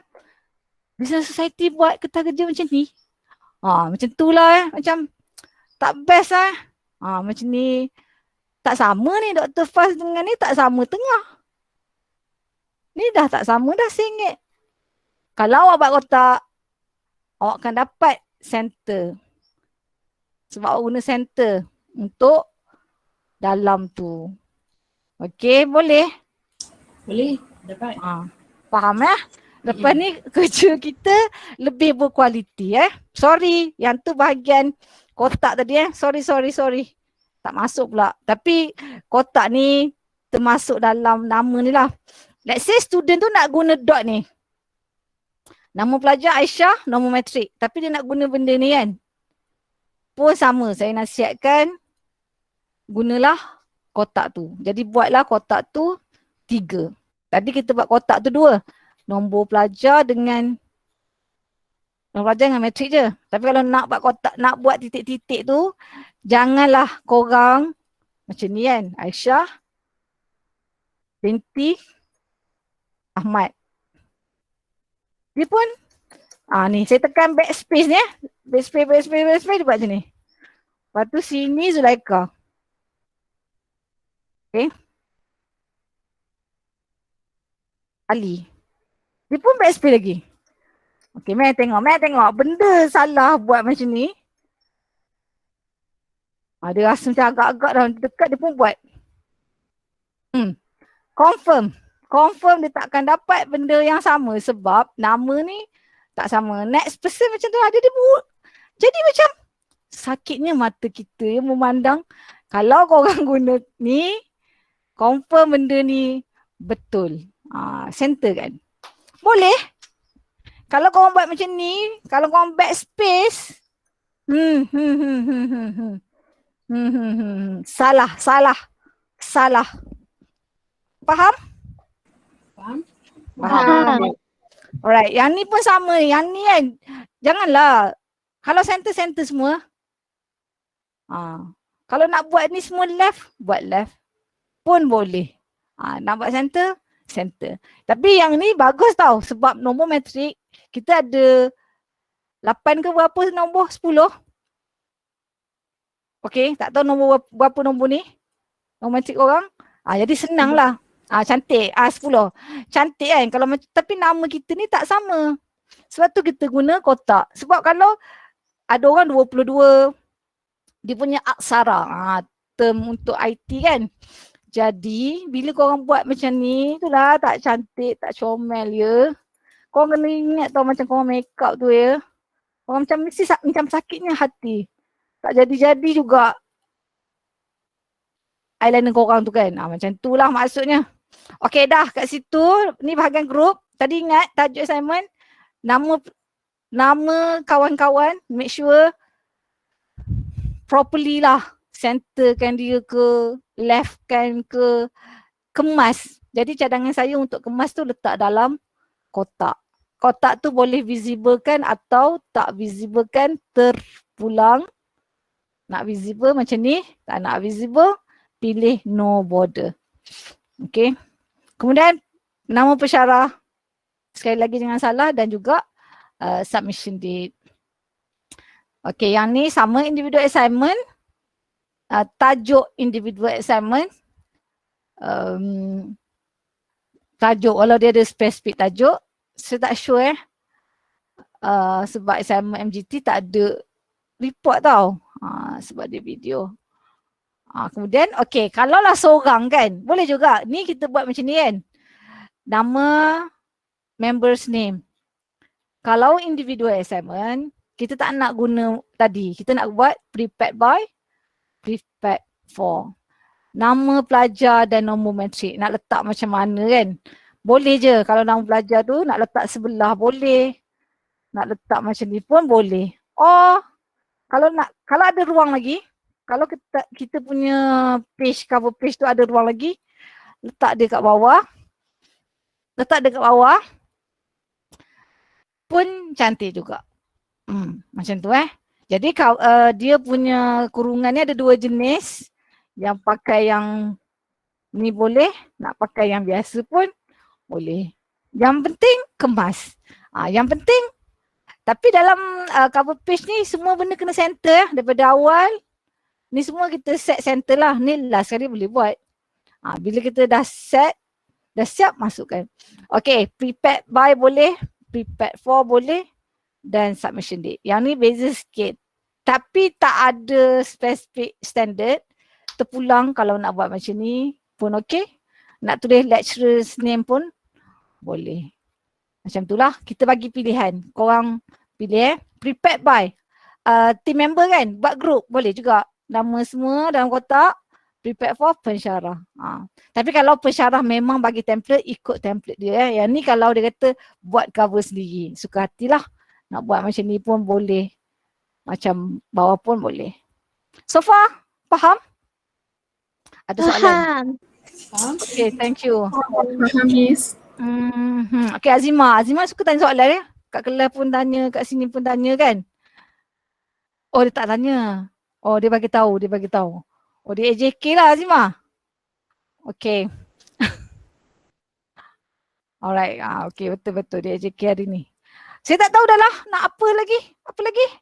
business society buat kerja macam ni. Macam tu lah macam tak best lah. Macam ni. Tak sama ni Dr. Faz dengan ni tak sama tengah. Ni dah tak sama dah RM1. Kalau awak buat kotak, awak akan dapat center. Sebab awak guna center untuk dalam tu. Okey, boleh? Boleh, dapat. Faham ya? Lepas ni kerja kita lebih berkualiti Sorry, yang tu bahagian kotak tadi Sorry. Tak masuk pula. Tapi kotak ni termasuk dalam nama ni lah. Let's say student tu nak guna dot ni. Nama pelajar Aisyah, nombor matrik. Tapi dia nak guna benda ni kan. Pun sama, saya nasihatkan gunalah kotak tu. Jadi buatlah kotak tu 3. Tadi kita buat kotak tu 2. Nombor pelajar dengan matrik je. Tapi kalau nak buat kotak, nak buat titik-titik tu, janganlah korang macam ni kan. Aisyah binti Ahmad. Dia pun ni saya tekan backspace ni Backspace dia buat macam ni. Lepas tu sini Zulaika. Okay. Ali. Dia pun backspace lagi. Okay, Mai tengok. Benda salah buat macam ni. Dia rasa macam agak-agak dah dekat dia pun buat. Confirm dia takkan dapat benda yang sama sebab nama ni tak sama. Next person macam tu ada dia buat. Jadi macam sakitnya mata kita memandang kalau korang guna ni confirm benda ni betul. Center kan. Boleh. Kalau korang buat macam ni, kalau korang backspace salah. Faham? Faham. Alright, yang ni pun sama. Yang ni kan, janganlah. Kalau center semua. Kalau nak buat ni semua left, buat left. Pun boleh. Nak buat center. Tapi yang ni bagus tau. Sebab nombor matrik, kita ada 8 ke berapa nombor? 10. Okay, tak tahu berapa nombor ni. Nombor matrik korang. Jadi senang lah. Cantik. 10. Cantik kan. Kalau tapi nama kita ni tak sama. Sebab tu kita guna kotak. Sebab kalau ada orang 22, dia punya aksara. Term untuk IT kan. Jadi bila korang buat macam ni, itulah tak cantik, tak comel ya. Korang kena ingat tau macam korang make up tu ya. Korang macam mesti macam sakitnya hati. Tak jadi-jadi juga eyeliner korang tu kan. Macam tu lah maksudnya. Okay dah kat situ, ni bahagian group. Tadi ingat tajuk assignment, nama kawan-kawan, make sure properly lah. Centerkan dia ke, leftkan ke, kemas. Jadi cadangan saya untuk kemas tu letak dalam kotak. Kotak tu boleh visiblekan atau tak visiblekan terpulang. Nak visible macam ni, tak nak visible, pilih no border. Okay. Kemudian nama pensyarah, sekali lagi jangan salah, dan juga submission date. Okay, yang ni sama individual assignment. Tajuk individual assignment. Tajuk, kalau dia ada spesifik tajuk, saya tak sure sebab assignment MGT tak ada report tau. Sebab dia video. Kemudian, okay, kalau lah seorang kan, boleh juga. Ni kita buat macam ni kan. Nama, member's name. Kalau individual assignment, kita tak nak guna tadi. Kita nak buat prepared by, prepared for. Nama pelajar dan nombor matrik. Nak letak macam mana kan. Boleh je kalau nama pelajar tu nak letak sebelah boleh. Nak letak macam ni pun boleh. Kalau ada ruang lagi, kalau kita punya page, cover page tu ada ruang lagi, letak dia kat bawah. Pun cantik juga. Macam tu Jadi dia punya kurungan ni ada 2 jenis. Yang pakai yang ni boleh, nak pakai yang biasa pun boleh. Yang penting kemas. Yang penting, tapi dalam cover page ni semua benda kena center daripada awal. Ni semua kita set center lah. Ni last kali boleh buat. Bila kita dah set, dah siap masukkan. Okay, prepared by boleh, prepared for boleh dan submission date. Yang ni beza sikit. Tapi tak ada specific standard. Terpulang kalau nak buat macam ni pun okay. Nak tulis lecturer's name pun boleh. Macam itulah, kita bagi pilihan. Korang pilih prepared by. Team member kan, buat group boleh juga. Nama semua dalam kotak, prepared for pensyarah. Tapi kalau pensyarah memang bagi template, ikut template dia. Yang ni kalau dia kata buat cover sendiri. Suka hatilah. Nak buat macam ni pun boleh. Macam bawah pun boleh. So far, faham? Ada soalan? Faham? Okay, thank you. Faham, Miss. Okay, Azimah. Azimah suka tanya soalan ya? Kat kelas pun tanya, kat sini pun tanya kan? Oh, dia tak tanya. Oh, dia bagi tahu, dia bagi tahu. Oh, dia AJK lah Azimah. Okay. Alright, okay, betul-betul dia AJK hari ni. Saya tak tahu dah lah nak apa lagi. Apa lagi?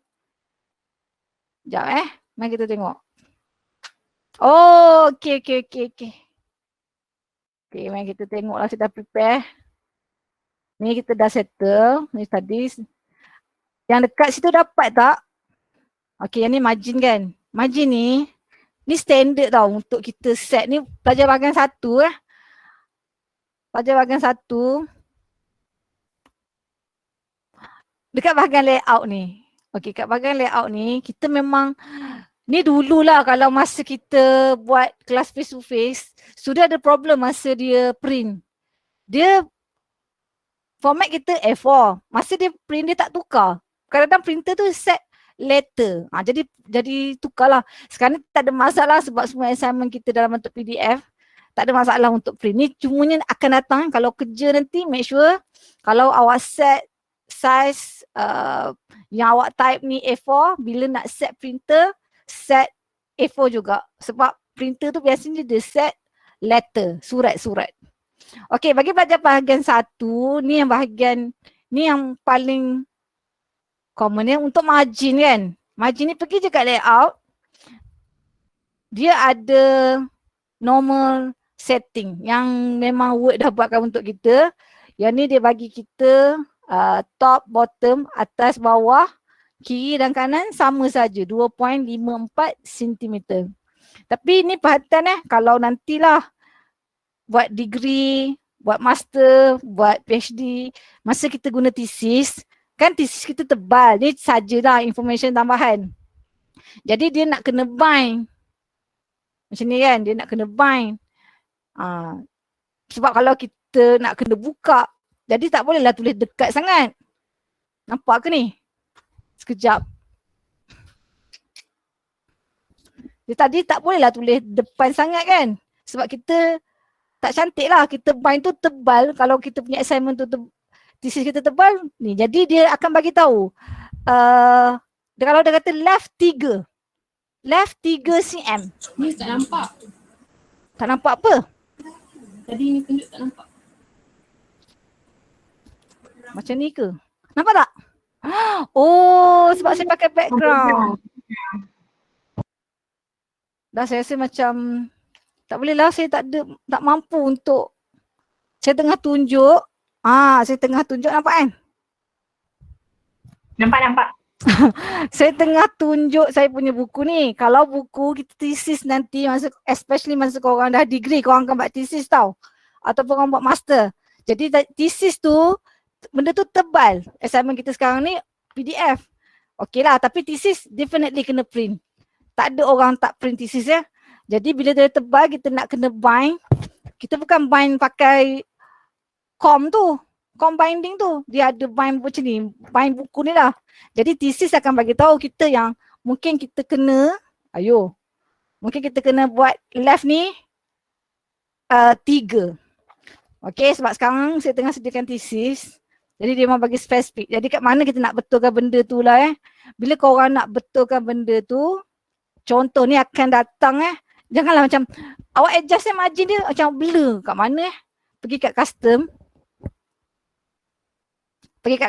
Sekejap mari kita tengok. Oh, okay. Okay, mari kita tengok lah, saya dah prepare. Ni kita dah settle, ni tadi. Yang dekat situ dapat tak? Okay, yang ni margin kan? Margin ni standard tau untuk kita set. Ni pelajar bahagian 1 Pelajar bahagian 1. Dekat bahagian layout ni. Okay, kat bahagian layout ni, kita memang, ni dululah kalau masa kita buat kelas face to face, sudah ada problem masa dia print. Dia, format kita A4. Masa dia print, dia tak tukar. Kadang-kadang printer tu set letter. Jadi tukarlah. Sekarang ni tak ada masalah sebab semua assignment kita dalam bentuk PDF. Tak ada masalah untuk print. Ni cumanya akan datang kalau kerja nanti, make sure kalau awak set size yang awak type ni A4, bila nak set printer, set A4 juga. Sebab printer tu biasanya dia set letter, surat-surat. Okay, bagi pelajar bahagian 1, ni yang bahagian, ni yang paling common ya, untuk margin kan. Margin ni pergi je kat layout. Dia ada normal setting yang memang Word dah buatkan untuk kita. Yang ni dia bagi kita top, bottom, atas, bawah, kiri dan kanan sama saja 2.54 cm. Tapi ni perhatian kalau nantilah buat degree, buat master, buat PhD, masa kita guna thesis, kan thesis kita tebal, ni sajalah information tambahan. Jadi dia nak kena bind. Macam ni kan, dia nak kena bind. Sebab kalau kita nak kena buka, jadi tak bolehlah tulis dekat sangat. Nampak ke ni? Sekejap. Dia tadi tak bolehlah tulis depan sangat kan? Sebab kita tak cantik lah. Kita bind tu tebal. Kalau kita punya assignment tu thesis kita tebal ni. Jadi dia akan bagi tahu. Kalau dia kata left 3. Left 3 cm. Miss tak nampak. Tak nampak apa? Tadi ni tunjuk tak nampak. Macam ni ke? Nampak tak? Oh, sebab saya pakai background. Dah saya rasa macam tak boleh lah, saya tak mampu untuk, saya tengah tunjuk. Saya tengah tunjuk, nampak kan? Nampak. Saya tengah tunjuk saya punya buku ni. Kalau buku kita thesis nanti, especially masa korang dah degree, korang akan buat thesis tau. Ataupun korang buat master. Jadi thesis tu, benda tu tebal. Assignment kita sekarang ni PDF. Okay lah, tapi thesis definitely kena print. Tak ada orang tak print thesis ya. Jadi bila dia tebal, kita nak kena bind. Kita bukan bind pakai com binding tu. Dia ada bind macam ni, bind buku ni lah. Jadi thesis akan bagi tahu kita yang mungkin kita kena, mungkin kita kena buat left ni 3. Okay, sebab sekarang saya tengah sediakan thesis. Jadi dia memang bagi spesifik. Jadi kat mana kita nak betulkan benda tu lah Bila korang nak betulkan benda tu, contoh ni akan datang janganlah macam awak adjust margin dia macam blur kat mana Pergi kat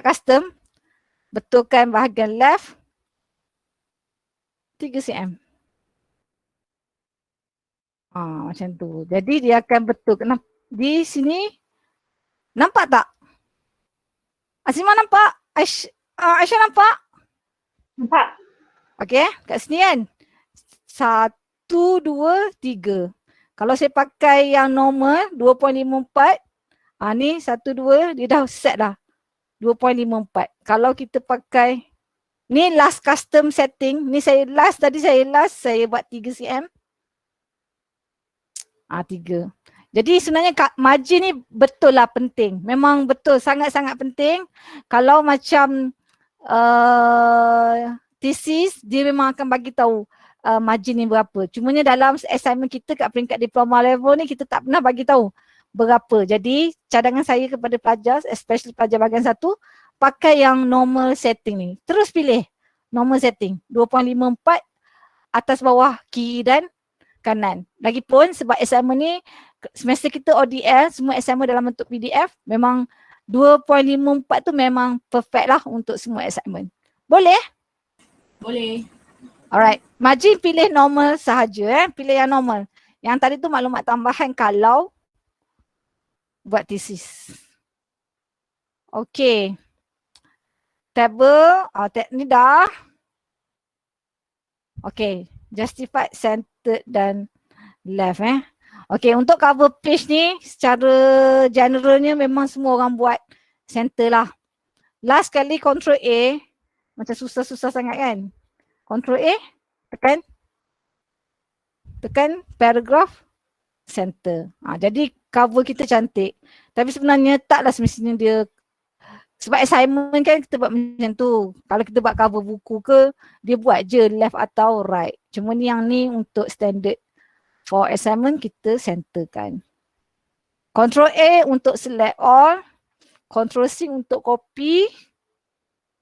custom. Betulkan bahagian left 3 cm. Macam tu. Jadi dia akan betul. Di sini nampak tak? Azimah nampak? Aisyah nampak? Nampak? Okey, kat sini kan. 1, 2, 3. Kalau saya pakai yang normal 2.54, ni 1, 2 dia dah set dah. 2.54. Kalau kita pakai ni last custom setting, ni tadi saya buat 3 cm. 3. Jadi sebenarnya margin ni betul lah penting. Memang betul, sangat-sangat penting. Kalau macam thesis, dia memang akan bagi tahu margin ni berapa. Cumanya dalam assignment kita kat peringkat diploma level ni, kita tak pernah bagi tahu berapa. Jadi cadangan saya kepada pelajar, especially pelajar bahagian 1, pakai yang normal setting ni. Terus pilih normal setting. 2.54 atas bawah, kiri dan kanan. Lagipun sebab assignment ni semester kita ODL, semua assignment dalam bentuk PDF, memang 2.54 tu memang perfect lah untuk semua assignment. Boleh? Boleh. Alright. Margin pilih normal sahaja pilih yang normal. Yang tadi tu maklumat tambahan kalau buat thesis. Okay. Table, ni dah. Okay. Justified, centered dan left Okay, untuk cover page ni secara generalnya memang semua orang buat center lah. Last kali Ctrl A, macam susah-susah sangat kan. Ctrl A, tekan paragraph, center. Jadi cover kita cantik. Tapi sebenarnya taklah semestinya dia, sebab assignment kan kita buat macam tu. Kalau kita buat cover buku ke, dia buat je left atau right. Cuma ni yang ni untuk standard. For assignment kita centerkan. Ctrl A untuk select all. Ctrl C untuk copy.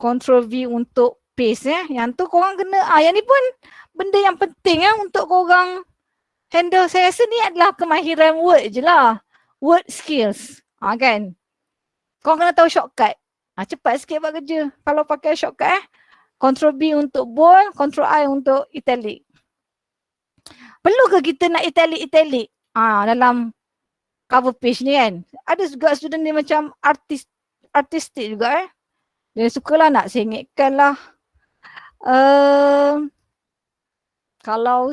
Ctrl V untuk paste Yang tu korang kena, yang ni pun benda yang penting untuk korang handle. Saya rasa ni adalah kemahiran Word je lah. Word skills. Kan? Korang kena tahu shortcut. Cepat sikit buat kerja. Kalau pakai shortcut Ctrl B untuk bold, Ctrl I untuk italic. Perlu ke kita nak italic dalam cover page ni kan? Ada juga student dia macam artistik juga Dia sukalah nak sengitkan lah. Kalau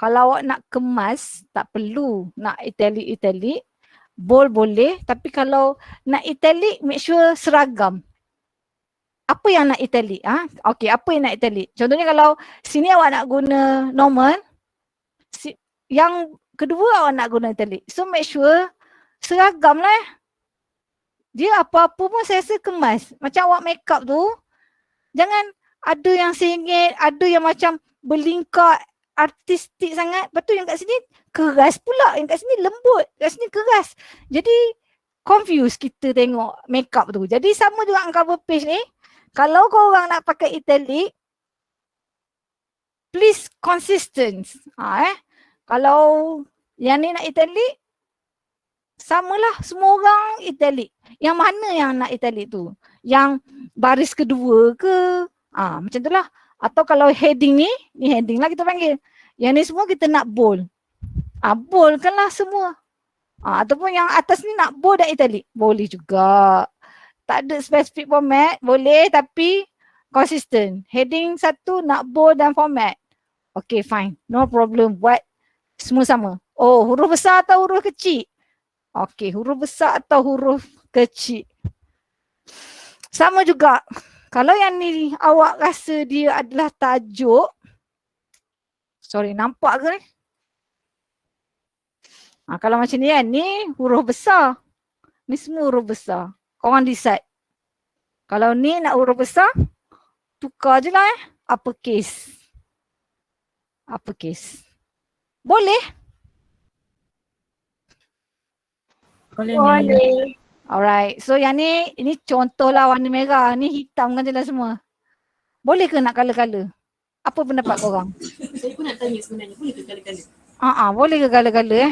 awak nak kemas, tak perlu nak italic. Bold boleh, tapi kalau nak italic, make sure seragam. Apa yang nak italic? Okay, apa yang nak italic? Contohnya kalau sini awak nak guna normal, yang kedua awak nak guna italic. So make sure seragam lah Dia apa-apa pun saya rasa kemas. Macam awak make up tu, jangan ada yang sengit, ada yang macam berlingkar artistik sangat. Lepas tu yang kat sini keras pula, yang kat sini lembut, kat sini keras. Jadi confuse kita tengok make up tu. Jadi sama juga dengan cover page ni. Kalau korang nak pakai italic, please consistent. Kalau yang ni nak italic, samalah semua orang italic. Yang mana yang nak italic tu? Yang baris kedua ke? Macam tu lah. Atau kalau heading ni heading lah kita panggil. Yang ni semua kita nak bold. Boldkanlah semua. Ataupun yang atas ni nak bold dan italic. Boleh juga. Tak ada specific format, boleh tapi consistent. Heading 1 nak bold dan format. Okay, fine. No problem. Buat semua sama. Oh, huruf besar atau huruf kecil? Okay, huruf besar atau huruf kecil? Sama juga. Kalau yang ni awak rasa dia adalah tajuk. Sorry, nampak ke ni? Kalau macam ni kan, ni huruf besar. Ni semua huruf besar. Korang decide. Kalau ni nak huruf besar, tukar je lah uppercase. Uppercase. Boleh? Boleh. Boleh. Alright. So yang ni, ini contohlah warna merah. Ni hitam kan jelas semua. Boleh ke nak colour-colour? Apa pendapat korang? Saya pun nak tanya sebenarnya, boleh ke kala-kala? Boleh ke colour-colour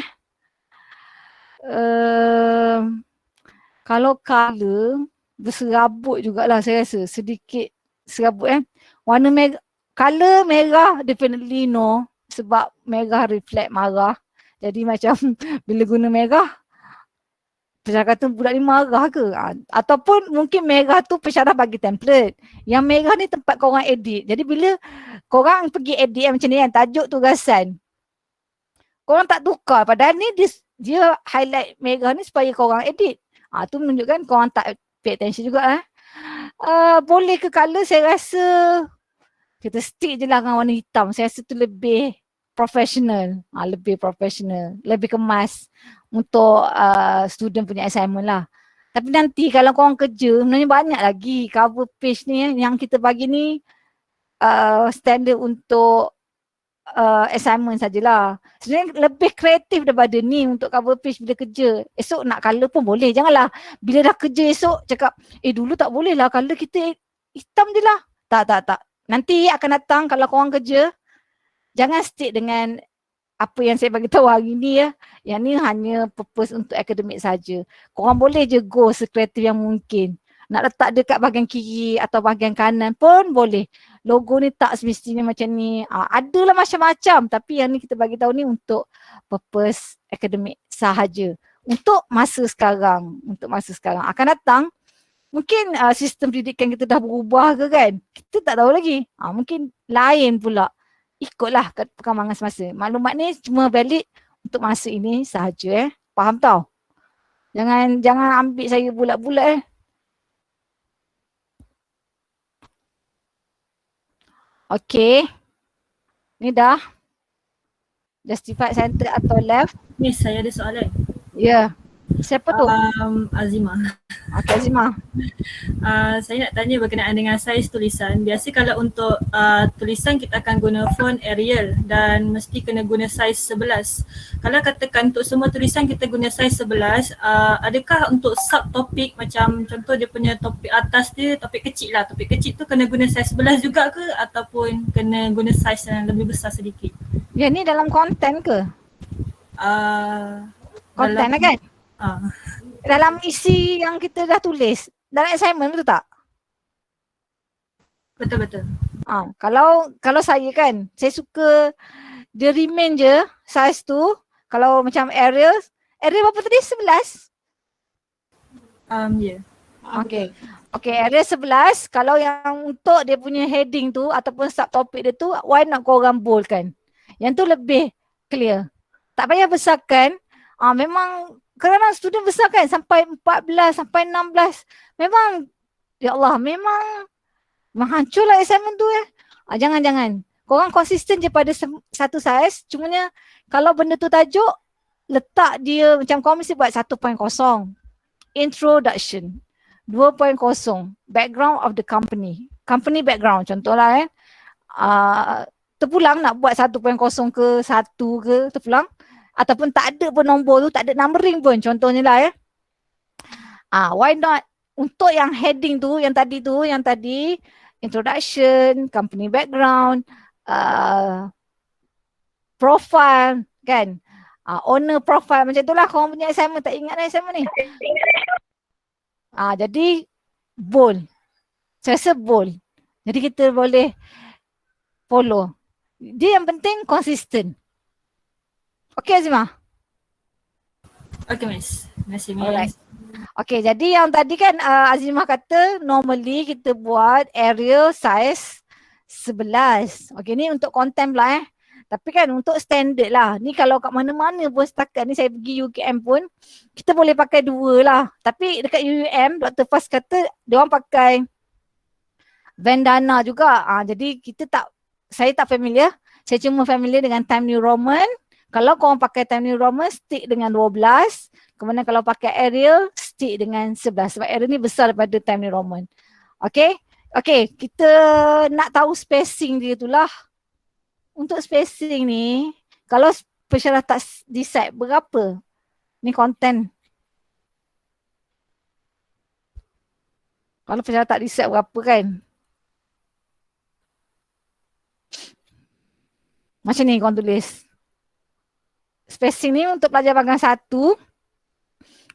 kalau colour berserabut jugalah saya rasa. Sedikit serabut Warna merah, colour merah definitely no. Sebab merah reflect marah. Jadi macam bila guna merah, pensyarah kata budak ni marah ke? Ataupun mungkin merah tu pensyarah bagi template. Yang merah ni tempat korang edit. Jadi bila korang pergi edit macam ni kan, tajuk tugasan. Korang tak tukar. Padahal ni dia highlight merah ni supaya korang edit. Tu menunjukkan korang tak pay attention juga boleh ke colour, saya rasa kita stick je lah dengan warna hitam. Saya rasa tu lebih professional. Lebih professional. Lebih kemas untuk student punya assignment lah. Tapi nanti kalau korang kerja, sebenarnya banyak lagi cover page ni yang kita bagi ni standard untuk assignment sajalah. Sebenarnya lebih kreatif daripada ni untuk cover page bila kerja. Esok nak colour pun boleh. Janganlah bila dah kerja esok cakap, dulu tak boleh lah colour kita hitam je lah. Tak. Nanti akan datang kalau korang kerja, jangan stick dengan apa yang saya bagi tahu hari ni Yang ni hanya purpose untuk akademik saja. Korang boleh je go sekreatif yang mungkin. Nak letak dekat bahagian kiri atau bahagian kanan pun boleh. Logo ni tak semestinya macam ni. Adalah macam-macam, tapi yang ni kita bagi tahu ni untuk purpose akademik sahaja. Untuk masa sekarang. Akan datang mungkin sistem pendidikan kita dah berubah ke kan? Kita tak tahu lagi. Mungkin lain pula. Ikutlah perkembangan semasa. Maklumat ni cuma valid untuk masa ini sahaja Faham tau? Jangan ambil saya bulat-bulat Okay. Ni dah. Justified center atau left? Miss, saya ada soalan. Ya. Siapa tu? Azimah. Okay, Azimah. Saya nak tanya berkenaan dengan saiz tulisan. Biasa kalau untuk tulisan kita akan guna font Arial dan mesti kena guna saiz 11. Kalau katakan untuk semua tulisan kita guna saiz 11, adakah untuk subtopik macam contoh dia punya topik atas dia, topik kecil lah. Topik kecil tu kena guna saiz 11 juga ke ataupun kena guna saiz yang lebih besar sedikit? Ya, ni dalam konten ke? Konten lah kan? Dalam isi yang kita dah tulis. Dalam assignment betul tak? Betul. Kalau saya kan, saya suka dia remain je size tu. Kalau macam Arial berapa tadi? 11? Ya. Okay, Arial 11. Kalau yang untuk dia punya heading tu ataupun subtopik dia tu, why not korang bold kan? Yang tu lebih clear. Tak payah besarkan. Memang kerana student besar kan sampai 14, sampai 16. Memang, ya Allah, memang menghancurlah assignment tu Jangan. Korang konsisten je pada satu saiz. Cumanya kalau benda tu tajuk, letak dia macam korang mesti buat 1.0. Introduction. 2.0. Background of the company. Company background contohlah terpulang nak buat 1.0 ke 1 ke terpulang. Ataupun tak ada pun nombor tu, tak ada numbering pun contohnya lah why not untuk yang heading tu, yang tadi introduction, company background, profile kan, owner profile macam itulah korang punya assignment. Tak ingat lah assignment ni. Jadi bold. Saya rasa bold. Jadi kita boleh follow. Dia yang penting konsisten. Okay Azimah? Okay Miss. Terima kasih Miss. Alright. Okay, jadi yang tadi kan Azimah kata normally kita buat Arial size 11. Okay, ni untuk content pula Tapi kan untuk standard lah. Ni kalau kat mana-mana pun setakat ni saya pergi UKM pun kita boleh pakai 2 lah. Tapi dekat UUM Dr. Faz kata dia orang pakai bandana juga. Jadi saya tak familiar. Saya cuma familiar dengan Time New Roman. Kalau korang pakai Time New Roman, stick dengan 12. Kemudian kalau pakai Arial, stick dengan 11. Sebab Arial ni besar daripada Time New Roman. Okay, kita nak tahu spacing dia tu lah. Untuk spacing ni, kalau pensyarah tak decide berapa? Ni konten. Kalau pensyarah tak reset berapa kan? Macam ni korang tulis. Spacing ni untuk pelajar bahagian 1.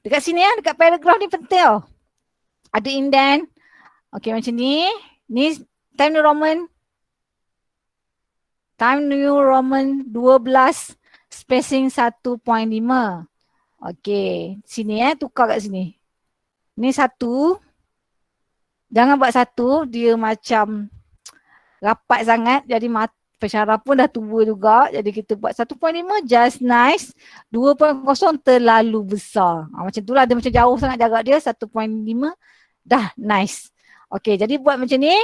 Dekat sini ya, dekat paragraf ni penting tau. Ada indent. Okay macam ni. Ni Time New Roman. Time New Roman 12. Spacing 1.5. Okay. Sini tukar kat sini. Ni 1. Jangan buat 1. Dia macam rapat sangat. Jadi pensyarah pun dah tua juga. Jadi kita buat 1.5 just nice. 2.0 terlalu besar. Macam tu lah. Dia macam jauh sangat jarak dia. 1.5 dah nice. Okay, jadi buat macam ni.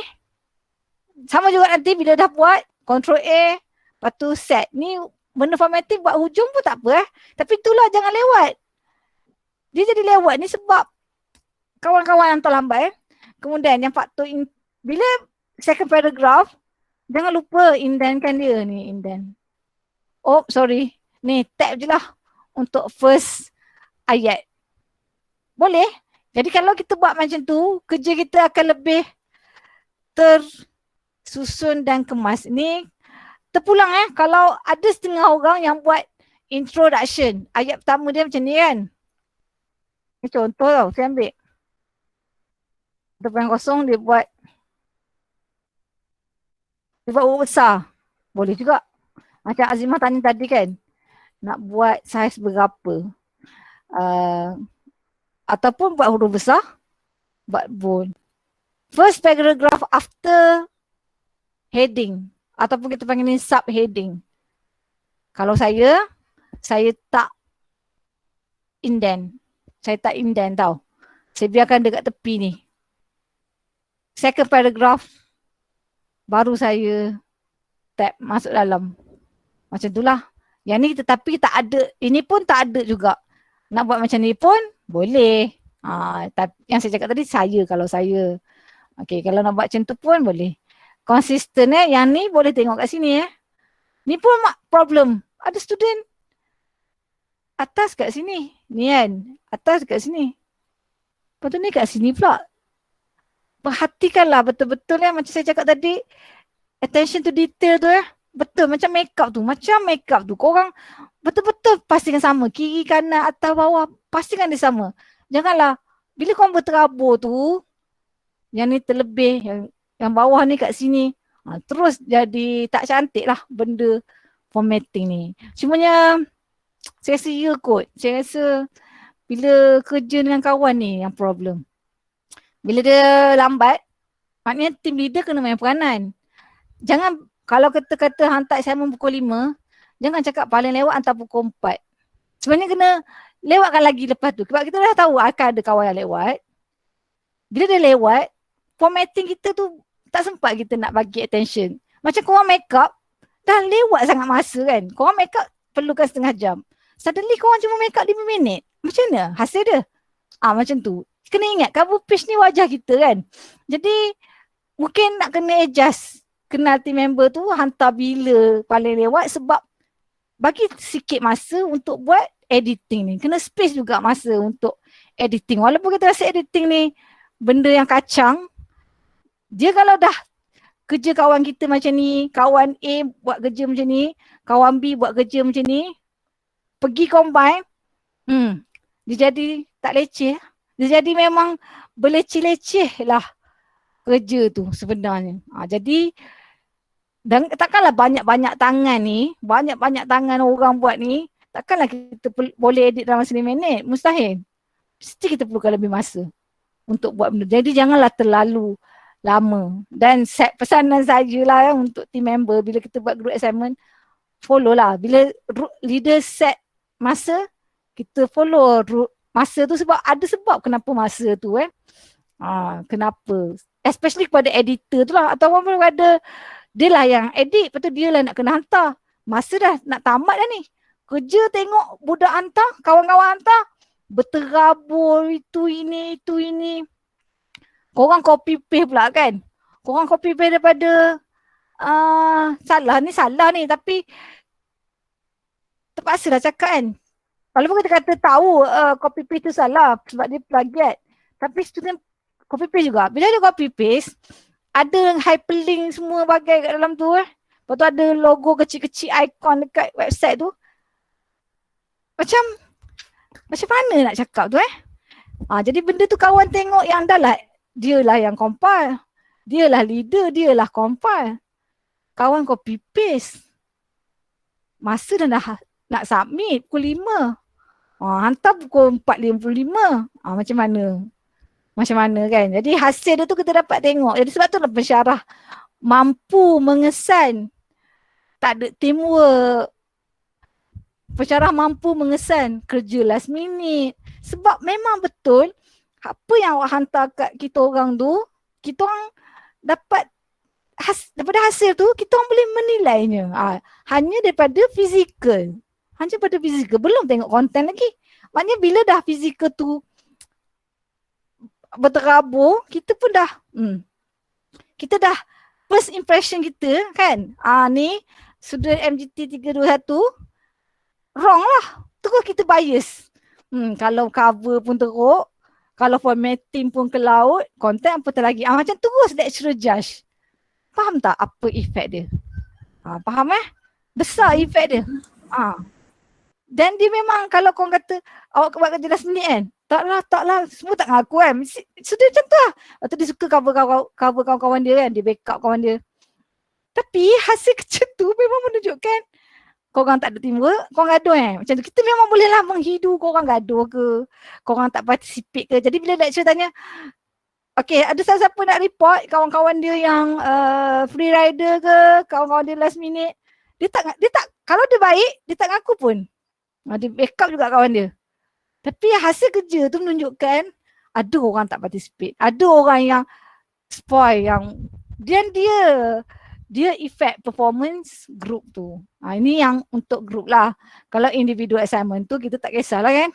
Sama juga nanti bila dah buat. Ctrl A. Lepas tu set. Ni benda formatting buat hujung pun tak apa. Tapi itulah jangan lewat. Dia jadi lewat ni sebab kawan-kawan hantar lambat. Kemudian yang faktor bila second paragraph. Jangan lupa indentkan dia ni, indent. Oh, sorry. Ni tab je lah untuk first ayat. Boleh? Jadi kalau kita buat macam tu, kerja kita akan lebih tersusun dan kemas. Ni terpulang kalau ada setengah orang yang buat introduction. Ayat pertama dia macam ni kan. Ni contoh tau, saya ambil. Depan kosong dia buat huruf besar. Boleh juga. Macam Azimah tanya tadi kan. Nak buat saiz berapa. Ataupun buat huruf besar. Buat bold. First paragraph after heading. Ataupun kita panggil ni subheading. Kalau saya tak indent. Saya tak indent tau. Saya biarkan dekat tepi ni. Second paragraph. Baru saya tap masuk dalam. Macam itulah. Yang ni tetapi tak ada. Ini pun tak ada juga. Nak buat macam ni pun boleh. Yang saya cakap tadi kalau saya. Okay, kalau nak buat macam tu pun boleh. Konsisten Yang ni boleh tengok kat sini Ni pun problem. Ada student atas kat sini. Ni kan. Atas kat sini. Lepas tu ni kat sini pula. Perhatikanlah betul-betul macam saya cakap tadi. Attention to detail tu betul macam makeup tu. Korang betul-betul pastikan sama. Kiri, kanan, atas, bawah. Pastikan dia sama. Janganlah. Bila korang berterabur tu. Yang ni terlebih. Yang bawah ni kat sini. Terus jadi tak cantik lah benda formatting ni. Cumanya saya rasa ya kot. Saya rasa bila kerja dengan kawan ni yang problem. Bila dia lambat, maknanya team leader kena main peranan. Jangan, kalau kata hantar assignment pukul 5, jangan cakap paling lewat hantar pukul 4. Sebenarnya kena lewatkan lagi lepas tu. Sebab kita dah tahu akan ada kawan yang lewat. Bila dia lewat, formatting kita tu tak sempat kita nak bagi attention. Macam korang make up, dah lewat sangat masa kan. Korang make up perlukan setengah jam. Suddenly korang cuma make up 5 minit. Macam mana hasil dia? Macam tu. Kena ingat cover page ni wajah kita kan. Jadi mungkin nak kena adjust. Kenal team member tu hantar bila paling lewat sebab bagi sikit masa untuk buat editing ni. Kena space juga masa untuk editing. Walaupun kita rasa editing ni benda yang kacang. Dia kalau dah kerja kawan kita macam ni, kawan A buat kerja macam ni, kawan B buat kerja macam ni, pergi combine, dia jadi tak leceh. Dia jadi memang berleceh-leceh lah kerja tu sebenarnya. Jadi dan takkanlah banyak-banyak tangan ni, banyak-banyak tangan orang buat ni, takkanlah kita boleh edit dalam 5 minit. Mustahil. Mesti kita perlukan lebih masa untuk buat benda. Jadi janganlah terlalu lama. Dan set pesanan saya lah untuk team member bila kita buat group assignment, follow lah. Bila leader set masa, kita follow masa tu sebab ada sebab kenapa masa tu kenapa. Especially kepada editor tu lah. Atau orang ada dia lah yang edit, lepas tu dia lah nak kena hantar. Masa dah nak tamat dah ni. Kerja tengok budak hantar, kawan-kawan hantar, berterabur itu ini. Korang copy paste pula kan. Korang copy paste daripada salah ni tapi terpaksa lah cakap kan. Walaupun kita kata tahu copy paste tu salah sebab dia plagiat. Tapi student Copy paste juga. Bila dia copy paste, ada hyperlink semua bagai kat dalam tu Lepas tu ada logo kecil-kecil ikon dekat website tu. Macam mana nak cakap tu jadi benda tu kawan tengok yang dah lah, dia lah yang compile. Dia lah leader, dia lah compile. Kawan copy paste. Masa dah nak submit pukul 5. Hantar pukul 4.55. Macam mana kan. Jadi hasil dia tu kita dapat tengok. Jadi sebab tu lah pensyarah mampu mengesan. Tak ada teamwork. Pensyarah mampu mengesan kerja last minute. Sebab memang betul apa yang awak hantar kat kita orang tu, kita orang dapat daripada hasil tu kita orang boleh menilainya. Hanya daripada fizikal. Belum tengok konten lagi. Maknanya bila dah fizikal tu berterabur, kita pun dah kita dah first impression kita kan. Ni student MGT 321 wrong lah. Terus kita bias. Kalau cover pun teruk, kalau formatting pun ke laut, konten apa lagi. Macam terus lecturer judge. Faham tak apa efek dia? Faham Besar efek dia. Dan dia memang kalau korang kata awak buat kerja last minute kan, taklah, semua tak ngaku kan. Sudah macam tu lah. Lepas tu dia suka cover kawan-kawan dia kan, dia backup kawan dia. Tapi hasil kerja tu memang menunjukkan korang tak ada teamwork, korang gaduh Macam tu. Kita memang bolehlah menghidu korang gaduh ke, korang tak participate ke. Jadi bila lecturer tanya, okay, ada siapa nak report kawan-kawan dia yang free rider ke, kawan-kawan dia last minute. Dia tak kalau dia baik, dia tak ngaku pun. Dia backup juga kawan dia. Tapi hasil kerja tu menunjukkan ada orang tak participate. Ada orang yang spoil, yang dia effect performance group tu. Ini yang untuk group lah. Kalau individual assignment tu kita tak kisahlah kan.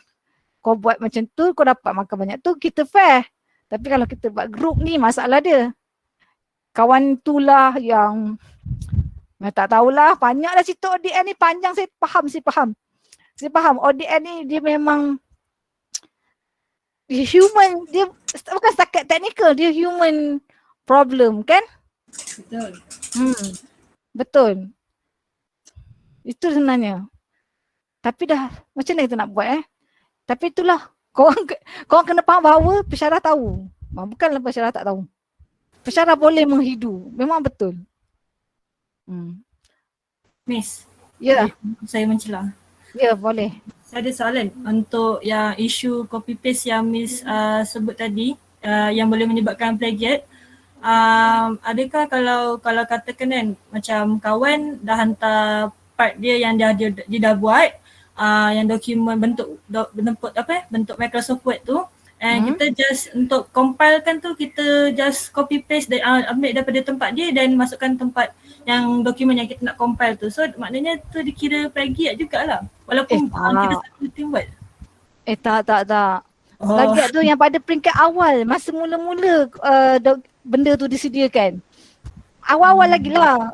Kau buat macam tu, kau dapat makan banyak tu, kita fair. Tapi kalau kita buat group ni masalah dia. Kawan tu lah yang tak tahulah, banyaklah cerita ODN ni panjang, saya faham. Saya faham ODN ni dia memang human, dia bukan setakat teknikal, dia human problem kan? Betul. Betul. Itu sebenarnya. Tapi dah macam mana kita nak buat Tapi itulah, korang kena faham bahawa pensyarah tahu. Bukanlah pensyarah tak tahu. Pensyarah boleh menghidu, memang betul. Miss. Ya. Saya mencela. Ya, boleh. Saya ada soalan untuk yang isu copy paste yang Miss sebut tadi, yang boleh menyebabkan plagiat. Adakah kalau katakan kan macam kawan dah hantar part dia yang dia dah buat, yang dokumen bentuk Microsoft Word tu, and kita just untuk compilekan tu kita just copy paste ambil daripada tempat dia dan masukkan tempat yang dokumen yang kita nak compile tu. So maknanya tu dikira plagiat jugalah walaupun kita satu team buat. Tak. Plagiat tu yang pada peringkat awal, masa mula-mula benda tu disediakan. Awal-awal lagi lah.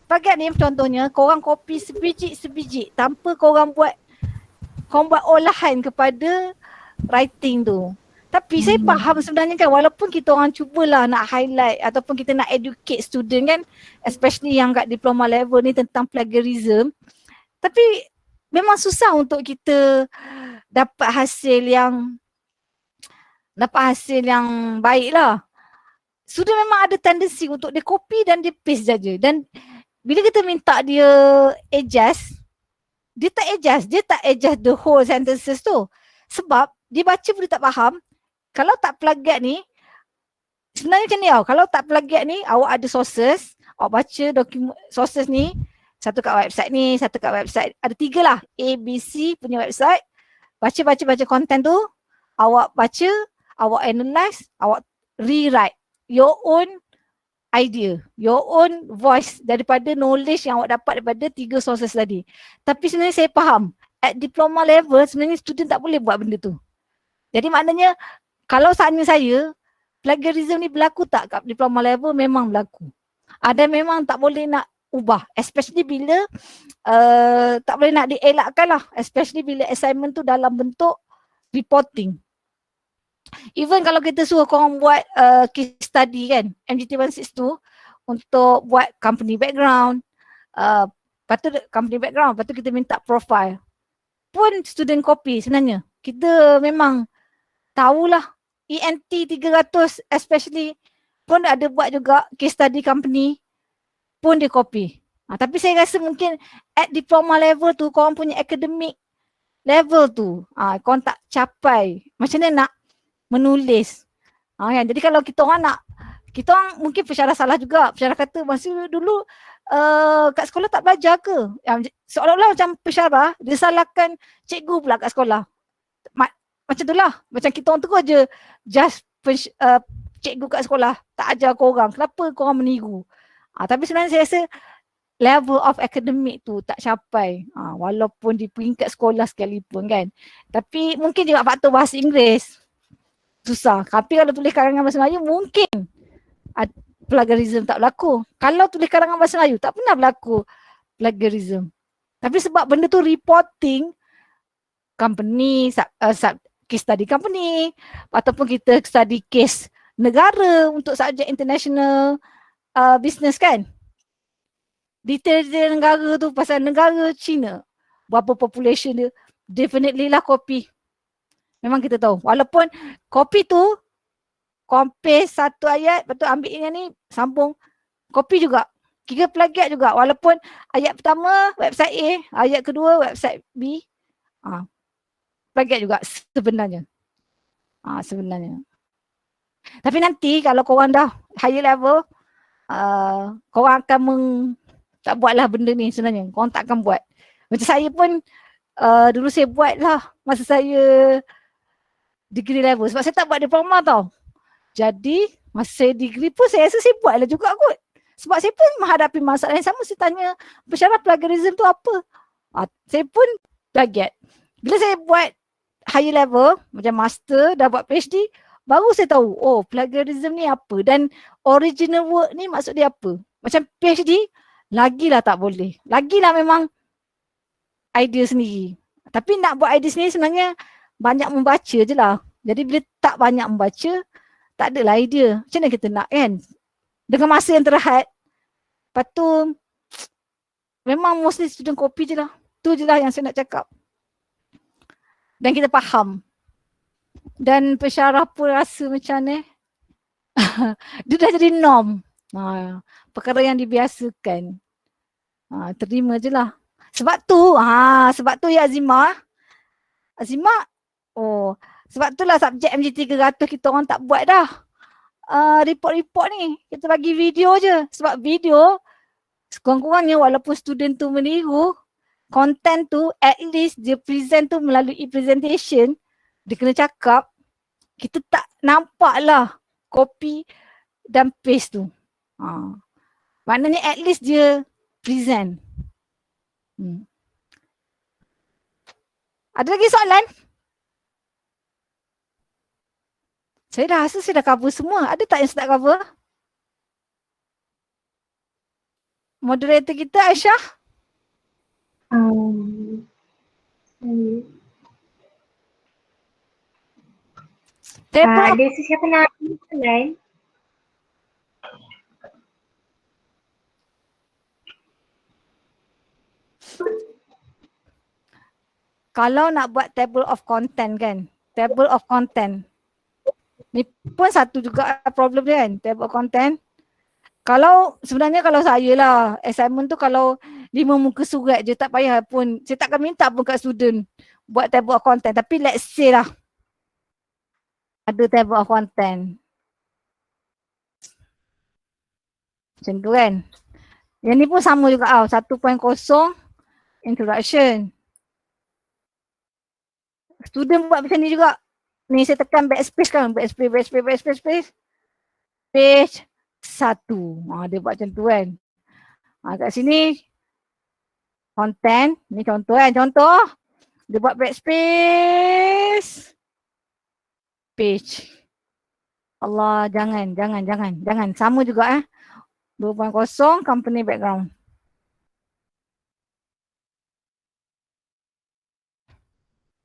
Plagiat ni contohnya korang copy sebiji tanpa korang buat olahan kepada writing tu. Tapi saya faham sebenarnya kan, walaupun kita orang cubalah nak highlight ataupun kita nak educate student kan, especially yang kat diploma level ni tentang plagiarism, tapi memang susah untuk kita dapat hasil yang baik lah. Student memang ada tendency untuk dia copy dan dia paste saja. Dan bila kita minta dia adjust, dia tak adjust the whole sentences tu. Sebab dia baca pun dia tak faham. Kalau tak plagiat ni, sebenarnya macam ni tau. Kalau tak plagiat ni, awak ada sources, awak baca dokumen sources ni, satu kat website ni, satu kat website. Ada 3 lah, A, B, C punya website. Baca konten tu, awak baca, awak analyse, awak rewrite your own idea, your own voice daripada knowledge yang awak dapat daripada 3 sources tadi. Tapi sebenarnya saya faham, at diploma level sebenarnya student tak boleh buat benda tu. Jadi maknanya kalau seandainya saya, plagiarism ni berlaku tak kat diploma level? Memang berlaku. Dan memang tak boleh nak ubah, especially bila tak boleh nak dielakkan lah, especially bila assignment tu dalam bentuk reporting. Even kalau kita suruh korang buat case study kan, MGT 162 untuk buat company background, lepas tu company background, lepas tu kita minta profile. Pun student copy sebenarnya. Kita memang tahulah ENT 300 especially pun ada buat juga case study company pun dia copy. Tapi saya rasa mungkin at diploma level tu korang punya academic level tu korang tak capai. Macam mana nak menulis. Kan? Jadi kalau kita orang nak, kita orang mungkin pensyarah salah juga. Pensyarah kata masa dulu kat sekolah tak belajar ke? Seolah-olah macam pensyarah dia salahkan cikgu pula kat sekolah. Macam tu lah. Macam kita orang terus je just cikgu kat sekolah tak ajar korang. Kenapa korang meniru? Tapi sebenarnya saya rasa level of academic tu tak capai. Walaupun di peringkat sekolah sekalipun kan. Tapi mungkin juga faktor bahasa Inggeris. Susah. Tapi kalau tulis karangan bahasa Melayu mungkin plagiarism tak berlaku. Kalau tulis karangan bahasa Melayu tak pernah berlaku plagiarism. Tapi sebab benda tu reporting company, case study company ataupun kita study case negara untuk subjek international business kan. Detail-detail negara tu pasal negara China. Berapa population dia. Definitely lah copy. Memang kita tahu. Walaupun copy tu copy satu ayat, lepas tu ambil yang ni, sambung. Copy juga. Kira plagiat juga. Walaupun ayat pertama website A, ayat kedua website B. Plagiat juga sebenarnya. Sebenarnya. Tapi nanti kalau korang dah higher level, korang akan tak buatlah benda ni sebenarnya. Korang tak akan buat. Macam saya pun dulu saya buat lah masa saya degree level. Sebab saya tak buat diploma tau. Jadi masa saya degree pun saya rasa saya buat lah juga kot. Sebab saya pun menghadapi masalah yang sama. Saya tanya pensyarah plagiarism tu apa. Saya pun plagiat. Bila saya buat higher level macam master, dah buat PhD, baru saya tahu plagiarism ni apa dan original work ni maksud dia apa. Macam PhD lagilah tak boleh. Lagilah memang idea sendiri. Tapi nak buat idea sendiri sebenarnya banyak membaca je lah. Jadi bila tak banyak membaca, tak adalah idea. Macam mana kita nak kan? Dengan masa yang terhad. Lepas tu, memang mostly student copy je lah. Tu je lah yang saya nak cakap. Dan kita faham. Dan pensyarah pun rasa macam ni. Dia dah jadi norm. Perkara yang dibiasakan. Terima je lah. Sebab tu ya Azimah. Sebab tu lah subjek MG 300 kita orang tak buat dah. Report-report ni. Kita bagi video je. Sebab video, sekurang-kurangnya walaupun student tu meniru, content tu at least dia present tu melalui presentation, dia kena cakap, kita tak nampak lah copy dan paste tu. Maknanya at least dia present. Ada lagi soalan? Saya dah rasa saya dah cover semua. Ada tak yang saya tak cover? Moderator kita Aisyah? Ada sesiapa nak soalan? Kalau nak buat table of content kan, table of content. Ni pun satu juga problem dia kan, table of content. Sebenarnya kalau saya lah, assignment tu kalau 5 muka surat je tak payah pun, saya takkan minta pun kat student buat table of content. Tapi let's say lah, ada table of content. Macam tu kan. Yang ni pun sama juga 1.0 introduction. Student buat macam ni juga. Ni saya tekan backspace kan. Backspace. Page 1. Dia buat macam tu kan. Kat sini content. Ni contoh kan. Contoh. Dia buat backspace. Page. Allah, jangan. Sama juga 2.0 company background.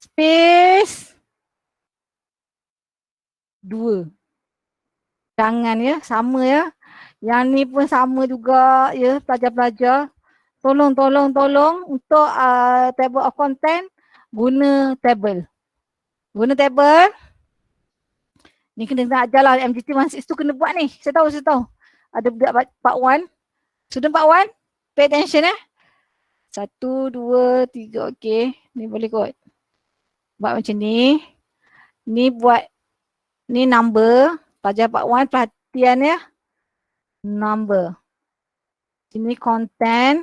Space. 2. Jangan ya, sama ya. Yang ni pun sama juga ya, pelajar-pelajar. Tolong untuk table of content guna table. Guna table. Ni kena ajar lah MGT 16 tu kena buat ni. Saya tahu. Ada budak part 1. Student part 1, pay attention 1, 2, 3, okey. Ni boleh kot. Buat macam ni. Ni buat, ni number. Pelajar part 1 perhatian ya. Number. Sini content.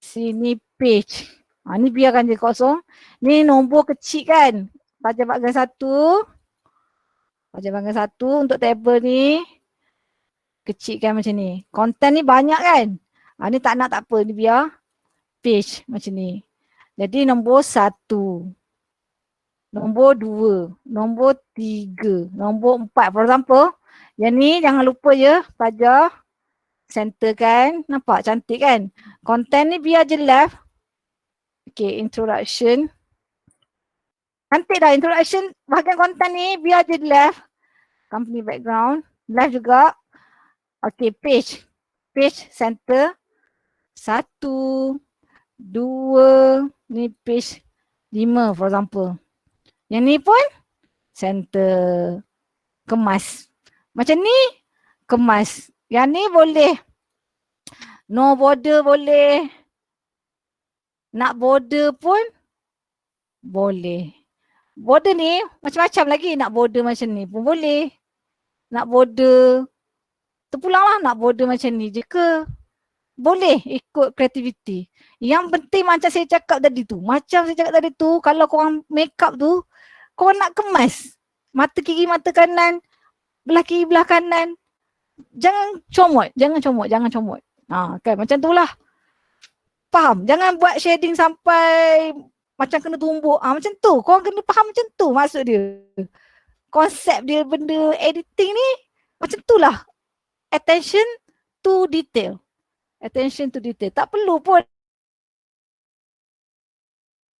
Sini page. Ni biarkan je kosong. Ni nombor kecil kan. Pelajar bahagian 1. Pelajar bahagian 1 untuk table ni. Kecilkan macam ni. Content ni banyak kan. Ni tak nak tak apa. Ni biar page macam ni. Jadi nombor 1. Nombor 2. Nombor 3. Nombor 4. For example. Yang ni jangan lupa ya. Pelajar center kan. Nampak cantik kan. Content ni biar je left. Okay, introduction. Cantik dah introduction. Bahagian content ni biar je left. Company background. Left juga. Okay, page. Page center. 1, 2. Ni page 5 for example. Yang ni pun center. Kemas. Macam ni kemas. Yang ni boleh. No border boleh. Nak border pun boleh. Border ni macam-macam lagi. Nak border macam ni pun boleh. Nak border. Terpulang lah nak border macam ni je ke. Boleh ikut kreativiti. Yang penting macam saya cakap tadi tu. Kalau korang make up tu. Korang nak kemas. Mata kiri, mata kanan. Belah kiri, belah kanan. Jangan comot. Kan macam tu lah. Faham? Jangan buat shading sampai macam kena tumbuk. Macam tu. Korang kena faham macam tu maksud dia. Konsep dia benda editing ni macam tu lah. Attention to detail. Tak perlu pun.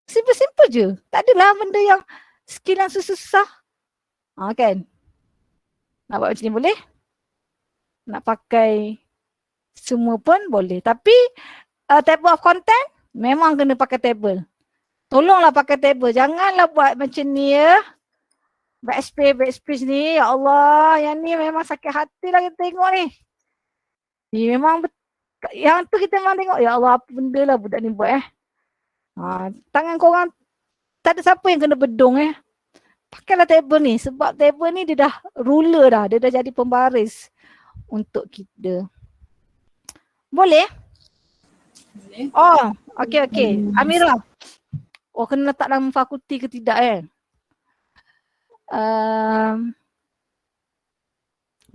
Simple je. Tak adalah benda yang skill yang susah-susah. Kan? Nak buat macam ni boleh? Nak pakai semua pun boleh. Tapi table of content memang kena pakai table. Tolonglah pakai table. Janganlah buat macam ni ya. Backspace ni. Ya Allah. Yang ni memang sakit hati lah kita tengok ni. Ni memang yang tu kita memang tengok. Ya Allah apa benda lah budak ni buat tangan korang tak ada siapa yang kena bedong Pakailah table ni. Sebab table ni dia dah ruler dah. Dia dah jadi pembaris untuk kita. Boleh? Oh, okey. Amira. Oh, kena letak dalam fakulti ke tidak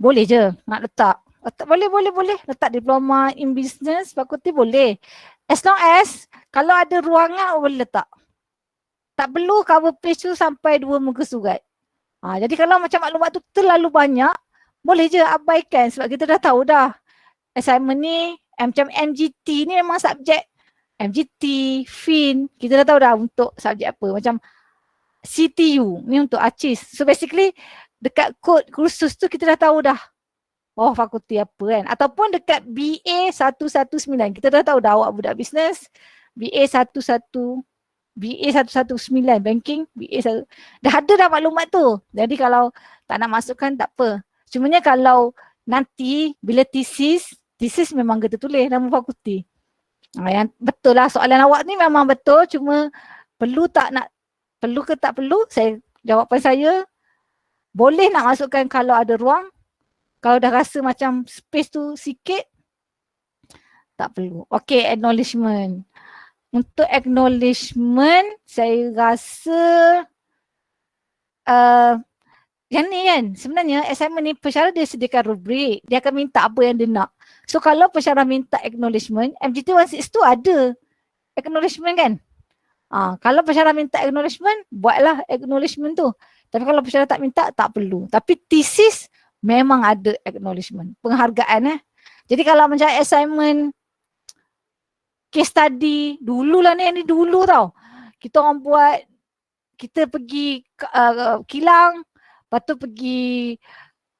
boleh je nak letak. Boleh. Letak diploma in business fakulti boleh. As long as kalau ada ruangan boleh letak. Tak perlu cover page tu sampai 2 muka surat. Jadi kalau macam maklumat tu terlalu banyak, boleh je abaikan sebab kita dah tahu dah. Assignment ni macam MGT ni memang subjek MGT, FIN, kita dah tahu dah untuk subjek apa. Macam CTU ni untuk ACIS. So basically dekat kod kursus tu kita dah tahu dah. Oh fakulti apa kan. Ataupun dekat BA 119 kita dah tahu dah awak budak bisnes. BA 119 banking. BA 1 dah ada dah maklumat tu. Jadi kalau tak nak masukkan tak apa. Cumanya kalau nanti bila thesis memang kita tulis nama fakulti. Yang betul lah soalan awak ni memang betul. Cuma perlu ke tak perlu, jawapan saya boleh nak masukkan kalau ada ruang. Kalau dah rasa macam space tu sikit, tak perlu. Okay, acknowledgement. Untuk acknowledgement, saya rasa yang ni kan, sebenarnya assignment ni pensyarah dia sediakan rubrik. Dia akan minta apa yang dia nak. So kalau pensyarah minta acknowledgement, MGT 16 tu ada acknowledgement kan. Kalau pensyarah minta acknowledgement, buatlah acknowledgement tu. Tapi kalau pensyarah tak minta, tak perlu. Tapi thesis memang ada acknowledgement. Penghargaan Jadi kalau macam assignment case study, dululah ni dulu tau. Kita orang buat kita pergi kilang, lepas tu pergi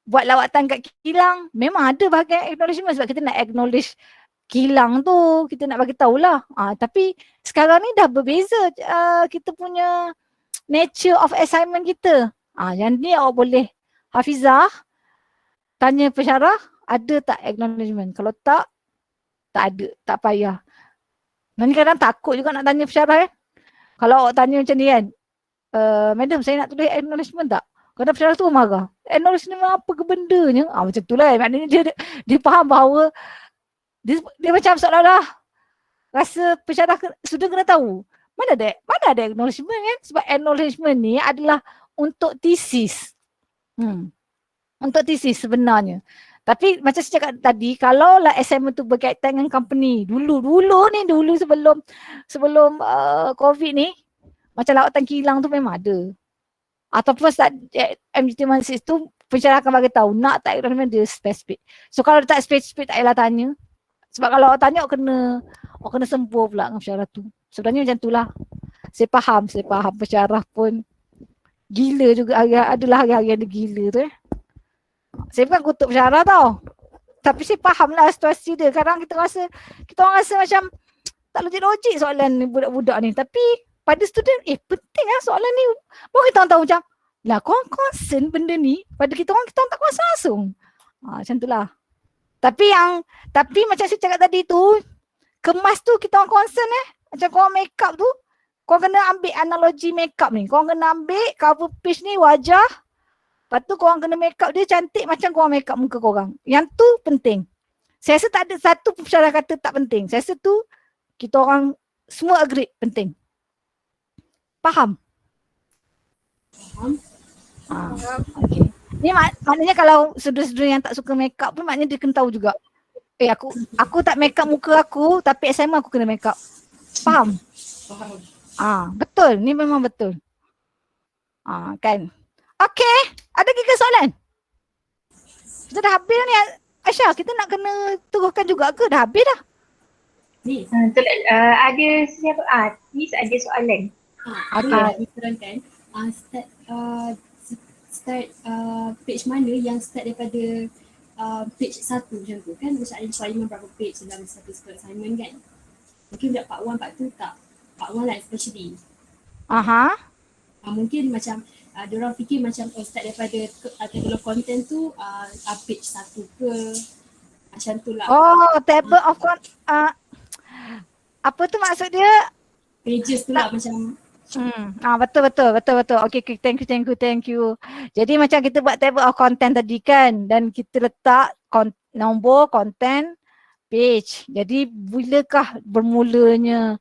buat lawatan kat kilang, memang ada bahagian acknowledgement sebab kita nak acknowledge kilang tu, kita nak bagi tahulah. Tapi sekarang ni dah berbeza kita punya nature of assignment kita. Yang ni awak boleh, Hafizah, tanya pensyarah, ada tak acknowledgement? Kalau tak ada, tak payah. Nanti kadang takut juga nak tanya pensyarah Kalau awak tanya macam ni kan, madam saya nak tulis acknowledgement tak? Kadang pensyarah tu marah. Acknowledgement apa ke bendanya? Macam tu lah. Maknanya dia faham bahawa dia macam seolah-olah rasa pensyarah sudah kena tahu. Mana ada acknowledgement kan? Sebab acknowledgement ni adalah untuk tesis. Untuk tesis sebenarnya. Tapi macam saya cakap tadi, kalau lah assignment tu berkaitan dengan company, dulu sebelum COVID ni, macam lawatan kilang tu memang ada. Ataupun start MGT16 tu, pensyarah akan bagi tahu nak tak acknowledgement dia spesifik. So kalau dia tak spesifik, tak payahlah tanya. Sebab kalau awak tanya, awak kena sembur pula dengan pensyarah tu. Sebenarnya macam tu lah. Saya faham pensyarah pun gila juga. Adalah hari-hari yang dia gila tu Saya bukan kutuk pensyarah tau. Tapi saya faham lah situasi dia. Kadang kita orang rasa macam tak logik soalan budak-budak ni. Tapi pada student, penting lah soalan ni. Baru kita orang tahu macam, lah korang concern benda ni. Pada kita orang tak concern langsung. Macam tu lah. Tapi macam saya cakap tadi tu, kemas tu kita orang concern Macam korang make up tu, korang kena ambil analogi make up ni. Korang kena ambil cover page ni wajah. Lepas tu korang kena make up dia cantik macam korang make up muka korang. Yang tu penting. Saya rasa tak ada satu pensyarah kata tak penting. Saya rasa tu kita orang semua agree penting. Faham? Okay. Ni maknanya kalau sudut-sudut yang tak suka make up pun maknanya dia kena tahu juga. Aku tak make up muka aku tapi assignment aku kena make up. Faham? Betul. Ni memang betul. Kan? Okay. Ada lagi ke soalan? Kita dah habis ni Aisyah. Kita nak kena teruskan juga ke? Dah habis dah. Ni. Ada siapa? Miss ada soalan. Diterangkan start page mana yang start daripada page 1 macam tu kan, macam ada assignment berapa page dalam satu assignment kan. Mungkin budak part 1, part 2 tak. Part 1 lah especially. Mungkin macam diorang fikir macam start daripada table of content tu page 1 ke. Macam tu lah. Table of content. Apa tu maksud dia? Pages tu lah macam Betul. Okay, thank you. Jadi macam kita buat table of content tadi kan, dan kita letak nombor, content, page. Jadi bilakah bermulanya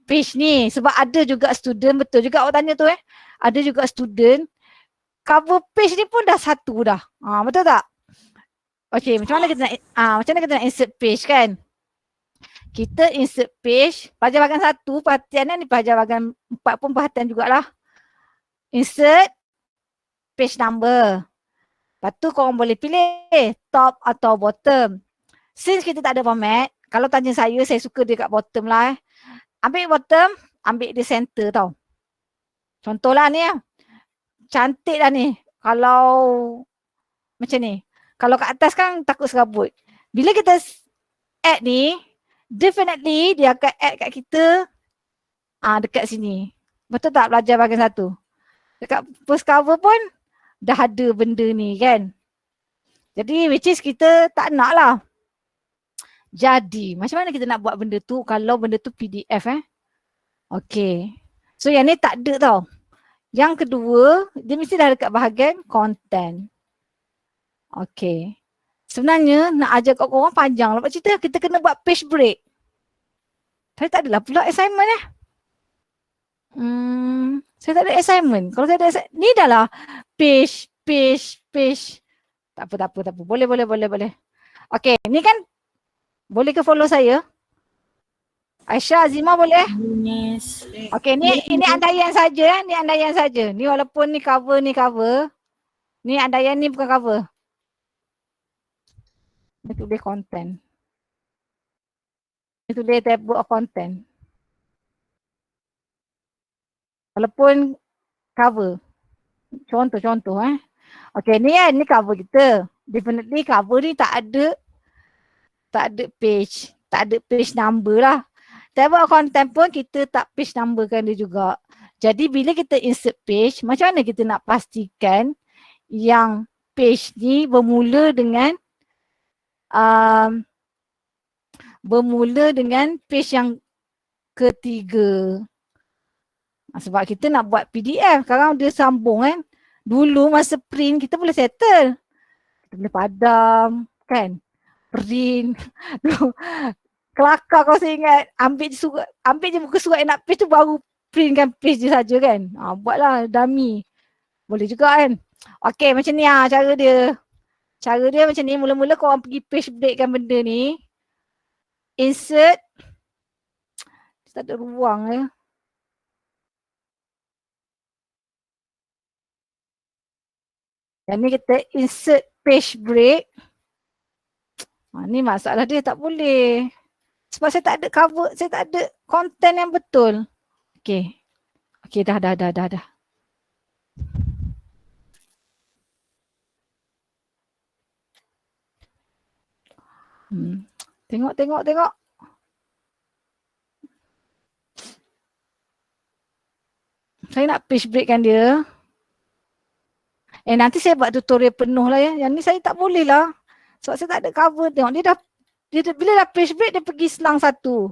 page ni? Sebab ada juga student, betul juga awak tanya tu ada juga student cover page ni pun dah satu dah. Betul tak? Okay, macam mana kita nak insert page kan? Kita insert page, pelajar bahagian 1 perhatian ni, pelajar bahagian 4 pun perhatian jugalah. Insert page number. Lepas tu korang boleh pilih top atau bottom. Since kita tak ada format, kalau tanya saya suka dia kat bottom lah Ambil bottom, ambil dia center tau. Contohlah ni cantik dah ni. Kalau macam ni. Kalau kat atas kan takut serabut. Bila kita add ni, definitely dia akan add kat kita dekat sini. Betul tak pelajar bahagian 1? Dekat first cover pun dah ada benda ni kan. Jadi which is kita tak nak lah. Jadi macam mana kita nak buat benda tu kalau benda tu PDF Okay. So yang ni tak ada tau. Yang kedua, dia mesti dah dekat bahagian content. Okay. Sebenarnya nak ajar kat korang panjang lah cerita. Kita kena buat page break. Tapi tak adalah pula assignment saya tak ada assignment. Kalau saya ada assignment, ni dah lah page. Tak apa. Boleh. Okay, ni kan boleh ke follow saya? Aisyah, Azimah boleh? Yes. Okay, ini andaian saja Ni andaian saja. Ni walaupun ni cover. Ni andaian ni bukan cover. Ni tulis content. Ni tulis table of content. Walaupun cover. Contoh Okay, ni kan, ni cover kita. Definitely cover ni tak ada page number lah. Table of content pun kita tak page numberkan dia juga. Jadi bila kita insert page, macam mana kita nak pastikan yang page ni bermula dengan page yang ketiga. Sebab kita nak buat PDF, sekarang dia sambung kan. Dulu masa print kita boleh settle. Kita boleh padam kan. Print. Kelakar kau saya ingat. Ambil je muka surat yang nak page tu baru printkan page dia saja kan. Buatlah dummy. Boleh juga kan. Okay, macam ni lah cara dia. Cara dia macam ni, mula-mula korang pergi page breakkan benda ni. Insert. Tak ada ruang ya. Yang ni kita insert page break. Ni masalah dia, tak boleh. Sebab saya tak ada cover, saya tak ada content yang betul. Okay. Okay, dah. Tengok. Saya nak page breakkan dia. Nanti saya buat tutorial penuh lah ya. Yang ni saya tak boleh lah. Sebab saya tak ada cover. Tengok bila dah page break dia pergi selang satu.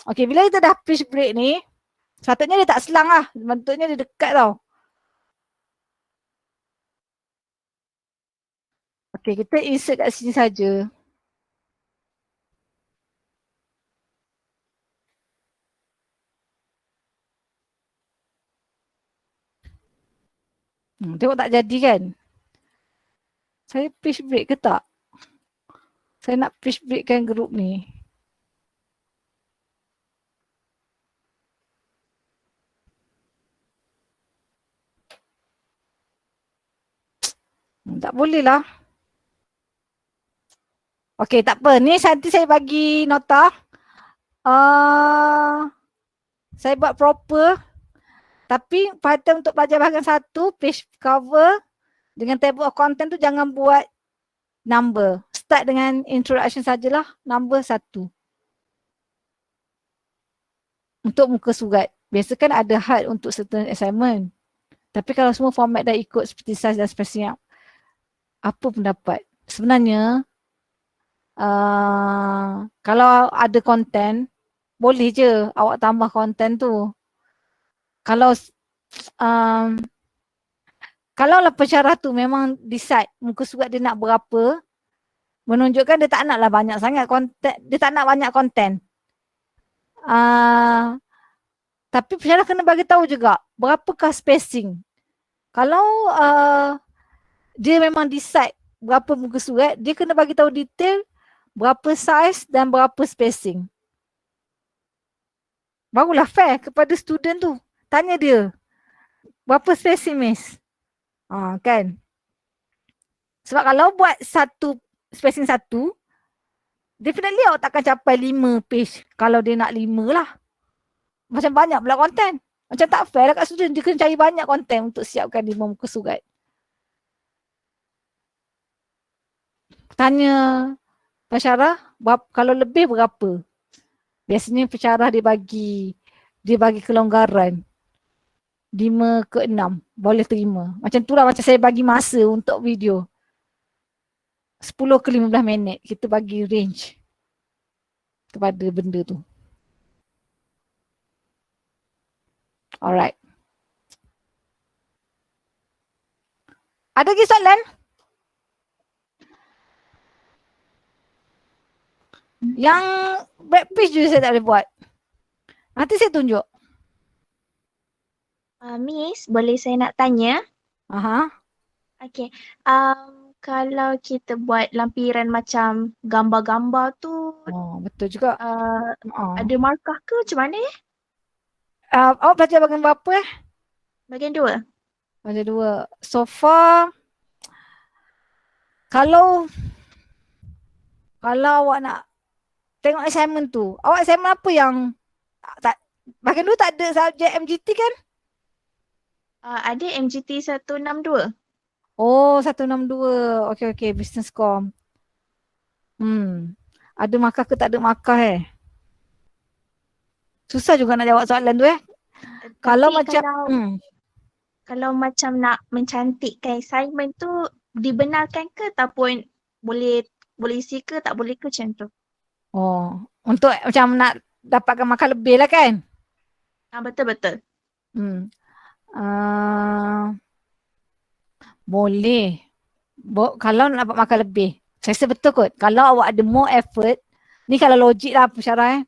Okay, bila kita dah page break ni, sepatutnya dia tak selang lah. Bentuknya dia dekat tau. Okay, kita insert kat sini saja. Tengok tak jadi kan? Saya page break ke tak? Saya nak page breakkan group ni. Tak boleh lah. Okay, tak apa. Ni nanti saya bagi nota. Saya buat proper. Tapi pattern untuk pelajar bahagian 1, page cover dengan table of content tu jangan buat number. Start dengan introduction sajalah, number 1. Untuk muka surat. Biasa kan ada hard untuk certain assignment. Tapi kalau semua format dah ikut seperti size dan spacing, apa pendapat? Sebenarnya, kalau ada content, boleh je awak tambah content tu. Kalaulah pensyarah tu memang decide muka surat dia nak berapa, menunjukkan dia tak naklah banyak sangat konten, dia tak nak banyak konten. Tapi pensyarah kena bagi tahu juga berapakah spacing. Kalau dia memang decide berapa muka surat, dia kena bagi tahu detail berapa size dan berapa spacing. Barulah fair kepada student tu. Tanya dia, berapa spacing miss? Kan? Sebab kalau buat spacing 1, definitely awak takkan capai 5 page. Kalau dia nak 5 lah. Macam banyak pula konten. Macam tak fair lah kat student. Dia kena cari banyak konten untuk siapkan 5 muka surat. Tanya pensyarah, kalau lebih berapa? Biasanya pensyarah dia bagi kelonggaran. 5 ke 6 boleh terima. Macam tu lah, macam saya bagi masa untuk video 10 ke 15 minit. Kita bagi range kepada benda tu. Alright. Ada lagi soalan? Yang back page je saya tak boleh buat. Nanti saya tunjuk. Miss, boleh saya nak tanya? Okay. Kalau kita buat lampiran macam gambar-gambar tu, betul juga. ada markah ke macam mana? Awak belajar bagian berapa Bagian 2. Bagian 2. So far, kalau awak nak tengok assignment tu, awak assignment apa yang bagian 2 tak ada subjek MGT kan? Ada MGT 162. Oh, 162. Okey, business com. Ada markah ke tak ada markah Susah juga nak jawab soalan tu Kalau Tapi macam kalau macam nak mencantikkan assignment tu dibenarkan ke ataupun boleh isi ke tak boleh ke macam tu? Oh, untuk macam nak dapatkan markah lebih lah kan? Betul. Boleh. Kalau nak dapat markah lebih. Saya rasa betul kot. Kalau awak ada more effort, ni kalau logik lah Syarah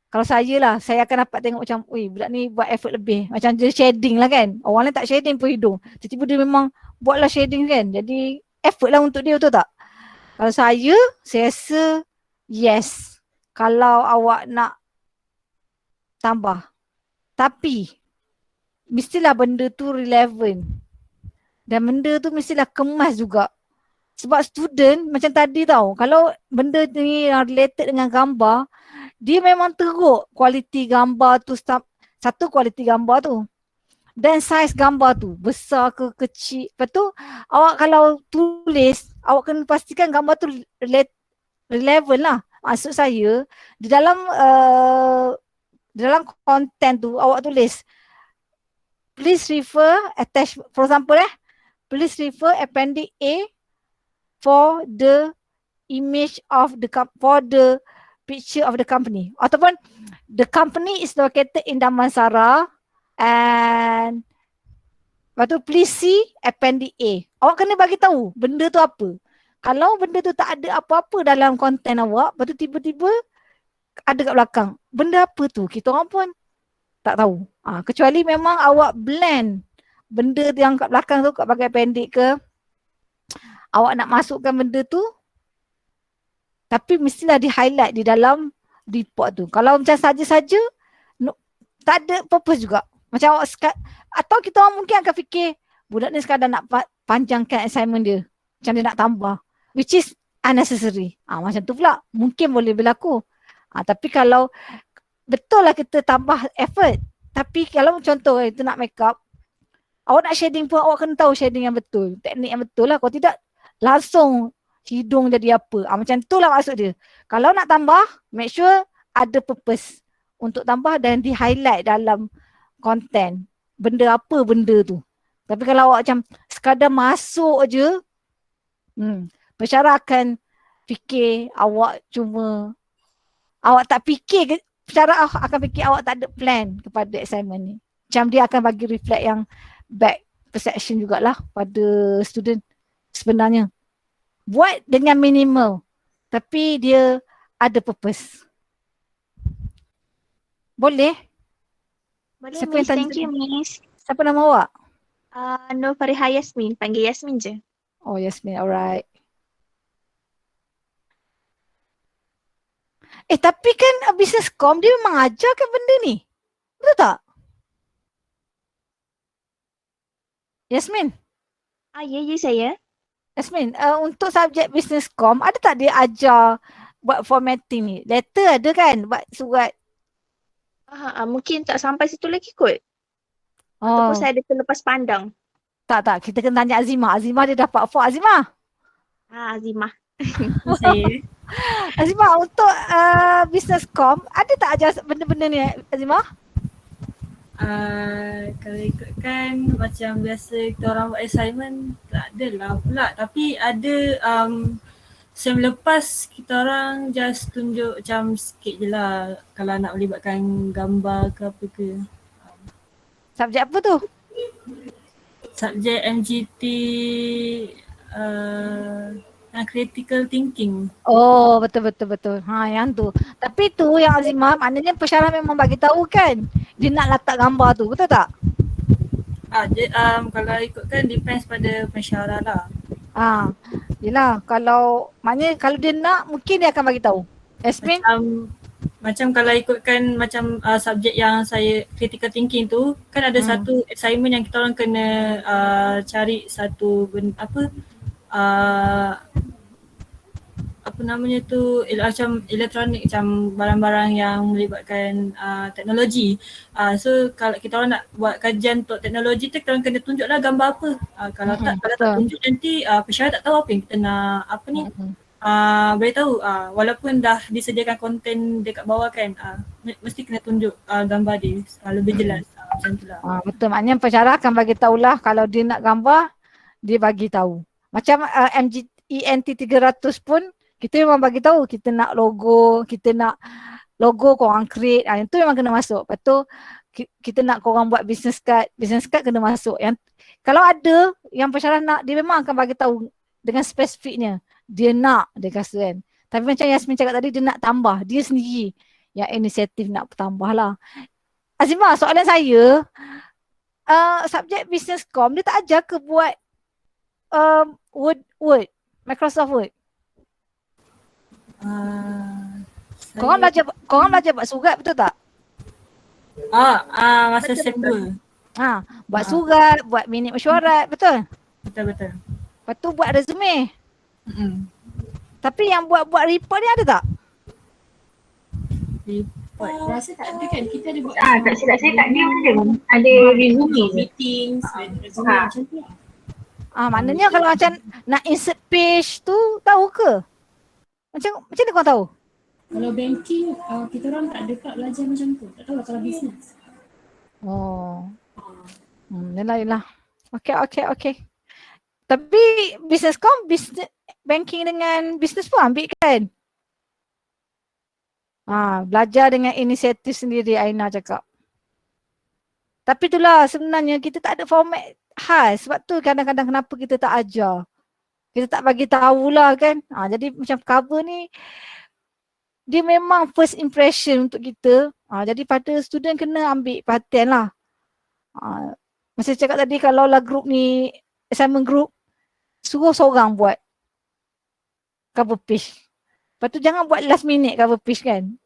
Kalau saya lah, saya akan dapat tengok macam, budak ni buat effort lebih. Macam dia shading lah kan. Orang lain tak shading pun hidung. Tiba-tiba dia memang buatlah shading kan. Jadi effort lah untuk dia, betul tak? Kalau saya rasa yes. Kalau awak nak tambah. Tapi, mestilah benda tu relevant. Dan benda tu mestilah kemas juga. Sebab student macam tadi tau, kalau benda ni yang related dengan gambar, dia memang teruk kualiti gambar tu, satu kualiti gambar tu. Dan saiz gambar tu, besar ke kecil. Lepas tu, awak kalau tulis, awak kena pastikan gambar tu relevant lah. Maksud saya, di dalam konten tu, awak tulis, please refer, attach, for example please refer appendix A for the image of for the picture of the company. Ataupun the company is located in Damansara and lepas tu please see appendix A. Awak kena bagi tahu benda tu apa. Kalau benda tu tak ada apa-apa dalam konten awak, lepas tu tiba-tiba ada kat belakang. Benda apa tu? Kita orang pun tak tahu. Kecuali memang awak blend benda yang kat belakang tu kat bagai appendix ke, awak nak masukkan benda tu, tapi mestilah di highlight di dalam report tu. Kalau macam saja-saja, tak ada purpose juga. Macam awak atau kita orang mungkin akan fikir, budak ni sekadar nak panjangkan assignment dia. Macam dia nak tambah. Which is unnecessary. Macam tu pula. Mungkin boleh berlaku. Tapi kalau betul lah kita tambah effort. Tapi kalau contoh itu nak make up, awak nak shading pun awak kena tahu shading yang betul. Teknik yang betul lah. Kalau tidak, langsung hidung jadi apa. Macam tu lah maksud dia. Kalau nak tambah, make sure ada purpose untuk tambah dan di highlight dalam konten. Benda apa benda tu. Tapi kalau awak macam sekadar masuk je, pensyarah akan fikir awak tak fikir, pensyarah akan fikir awak tak ada plan kepada assignment ni. Macam dia akan bagi reflect yang back perception jugalah pada student sebenarnya. Buat dengan minimal tapi dia ada purpose. Boleh? Boleh, Miss. Thank you, Miss. Siapa nama awak? Nur Fariha Yasmin. Panggil Yasmin je. Oh, Yasmin. Alright. Tapi kan business com dia memang ajarkan benda ni. Betul tak? Yasmin? Ya, saya. Yasmin, untuk subjek business com, ada tak dia ajar buat formatting ni? Letter ada kan? Buat surat. Mungkin tak sampai situ lagi kot. Ataupun saya ada terlepas pandang. Tak. Kita kena tanya Azimah. Azimah dia dapat 4. Azimah? Azimah. Saya. Azimah, untuk business com, ada tak ajar benda-benda ni Azimah? Kalau ikutkan macam biasa kita orang buat assignment, tak adalah pula. Tapi ada sem lepas kita orang just tunjuk macam sikit je lah kalau nak melibatkan gambar ke apa ke. Subjek apa tu? Subjek MGT critical thinking. Oh, betul. Yang tu. Tapi tu yang Azimah, maknanya pensyarah memang bagi tahu kan dia nak letak gambar tu, betul tak? Kalau ikutkan depends pada pensyarah lah. Yelah, maknanya kalau dia nak mungkin dia akan bagi tahu. Yasmin? Macam kalau ikutkan macam subjek yang saya critical thinking tu, kan ada satu assignment yang kita orang kena cari satu apa namanya tu macam elektronik, macam barang-barang yang melibatkan teknologi. So kalau kita orang nak buat kajian untuk teknologi tu, kita orang kena tunjuklah gambar apa. Kalau tak betul. tunjuk nanti pesara tak tahu apa yang kita nak boleh tahu. Walaupun dah disediakan konten dekat bawah kan, mesti kena tunjuk gambar dia lebih jelas. Macam tu lah. Betul, maknanya pensyarah akan bagi tahulah kalau dia nak gambar, dia bagi tahu. Macam ENT 300 pun kita memang bagi tahu kita nak logo, korang create, itu memang kena masuk. Lepas tu kita nak korang buat business card kena masuk. Yang kalau ada yang pensyarah nak, dia memang akan bagi tahu dengan spesifiknya. Dia nak, dia kata kan. Tapi macam Yasmin cakap tadi, dia nak tambah, dia sendiri yang inisiatif nak tambah lah. Azimah, soalan saya, subjek business com dia tak ajar ke buat Word, Microsoft Word? Korang belajar buat surat, betul tak? Masa SEM 2. Buat surat, buat minit mesyuarat, betul? Betul. Lepas tu buat resume. Tapi yang buat report ni ada tak? Rasa tak ada kan, kita ada buat Tak silap saya tak dia ada resume. meetings, resume macam tu lah. Maknanya kalau macam nak insert page tu, tahu ke? Macam mana kau tahu? Kalau banking, kita orang tak ada kat belajar macam tu. Tak tahu lah kalau business. Yelah. Okay. Tapi business com, banking dengan business pun ambil kan? Belajar dengan inisiatif sendiri, Aina cakap. Tapi itulah sebenarnya kita tak ada format khas. Sebab tu kadang-kadang kenapa kita tak ajar. Kita tak bagi tahulah kan. Jadi macam cover ni, dia memang first impression untuk kita. Jadi pada student kena ambil perhatian lah. Macam cakap tadi, kalau lah group ni, assignment group, suruh seorang buat cover page. Lepas tu jangan buat last minute cover page kan.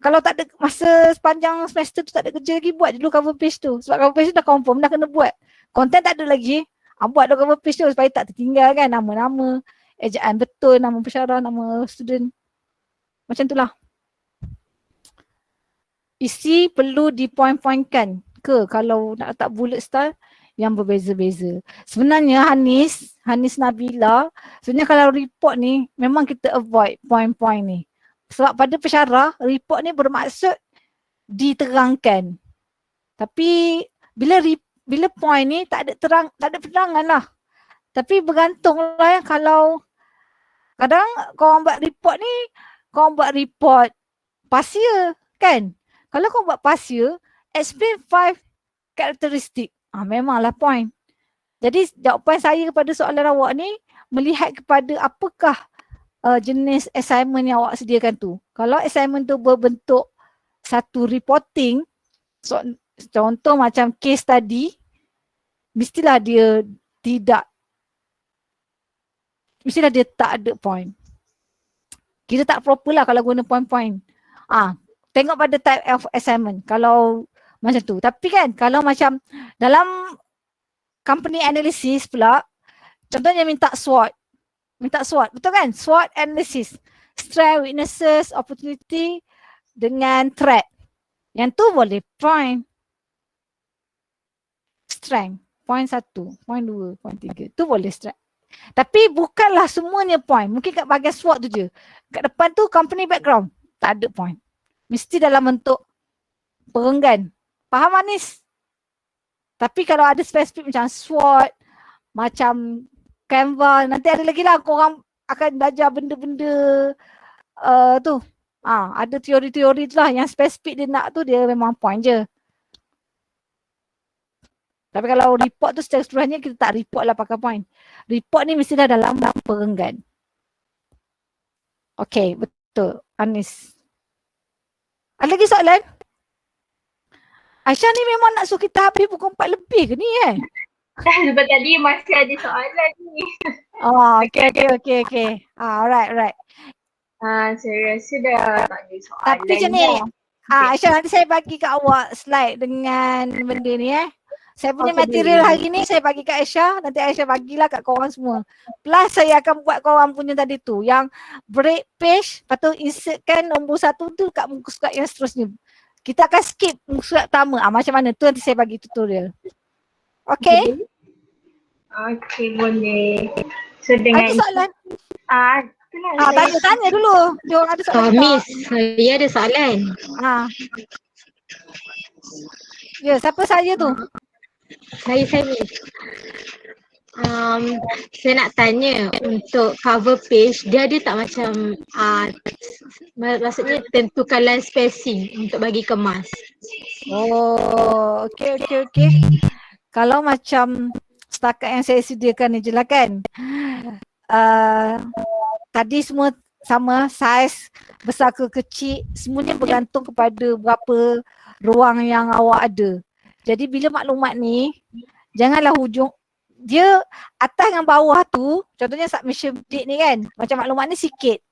Kalau tak ada masa sepanjang semester tu tak ada kerja lagi, buat dulu cover page tu. Sebab cover page tu dah confirm, dah kena buat. Konten tak ada lagi, buat dulu cover page tu supaya tak tertinggal kan nama-nama, ejaan betul, nama pensyarah, nama student. Macam tu lah. Isi perlu di-point-pointkan ke kalau nak letak bullet style yang berbeza-beza. Sebenarnya Hanis Nabila, sebenarnya kalau report ni memang kita avoid point-point ni. Sebab pada pensyarah, report ni bermaksud diterangkan. Tapi bila point ni tak ada penerangan lah. Tapi bergantung lah kalau kadang korang buat report ni, korang buat report pasia kan. Kalau korang buat pasia, explain 5 karakteristik. Memanglah point. Jadi jawapan saya kepada soalan awak ni melihat kepada apakah jenis assignment yang awak sediakan tu. Kalau assignment tu berbentuk satu reporting, contoh macam case study, mestilah dia tak ada point. Kita tak proper lah kalau guna point-point. Tengok pada type of assignment. Kalau macam tu. Tapi kan kalau macam dalam company analysis pula, contohnya minta SWOT, betul kan? SWOT analysis. Strength, weaknesses, opportunity dengan threat. Yang tu boleh point. Strength. Point 1, point 2, point 3. Tu boleh strength. Tapi bukanlah semuanya point. Mungkin kat bahagian SWOT tu je. Kat depan tu company background. Tak ada point. Mesti dalam bentuk perenggan. Faham Anis? Tapi kalau ada spesifik macam SWOT, macam Canva, nanti ada lagi lah korang akan belajar benda-benda tu. Ada teori-teori tu lah yang spesifik dia nak tu, dia memang point je. Tapi kalau report tu secara keseluruhannya kita tak report lah pakai point. Report ni mesti dah dalam perenggan. Okay, betul. Anis. Ada lagi soalan? Aisyah ni memang nak suruh kita habis pukul 4 lebih ke ni Sebab tadi masih ada soalan ni. Okay. Alright. Saya rasa dah tak ada soalan. Tapi macam ni, Aisyah nanti saya bagi kat awak slide dengan benda ni Saya punya Okey, material boleh. hari ni saya bagi kat Aisyah, nanti Aisyah bagilah kat korang semua. Plus saya akan buat korang punya tadi tu, yang break page, lepas tu insertkan nombor 1 tu kat muka surat yang seterusnya. Kita akan skip muka surat pertama. Macam mana tu nanti saya bagi tutorial. Okay? Okey, boleh. So dengan Ada soalan? itulah saya Tanya dulu. Dia orang ada soalan tak? Miss, saya ada soalan. Ya, siapa saya tu? Saya Miss. Saya nak tanya untuk cover page, dia ada tak macam maksudnya tentukan spacing untuk bagi kemas? Oh, okey. Kalau macam setakat yang saya sediakan ni je lah kan. Tadi semua sama saiz, besar ke kecil, semuanya bergantung kepada berapa ruang yang awak ada. Jadi bila maklumat ni, janganlah hujung, dia atas dengan bawah tu, contohnya submission date ni kan, macam maklumat ni sikit.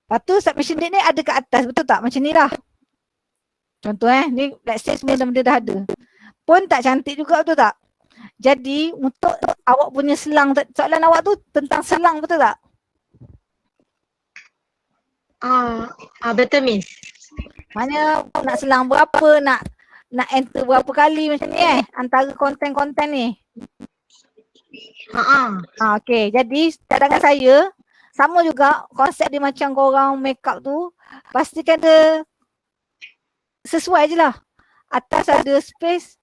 Lepas tu submission date ni ada kat atas, betul tak? Macam ni lah. Contoh ni let's say semua benda dah ada. Pun tak cantik juga, betul tak? Jadi untuk awak punya selang, soalan awak tu tentang selang, betul tak? Betul Miss. Mana nak selang berapa, nak enter berapa kali macam ni antara konten-konten ni. Okey, jadi cadangan saya sama juga konsep dia macam korang make up tu, pastikan dia sesuai je lah. Atas ada space,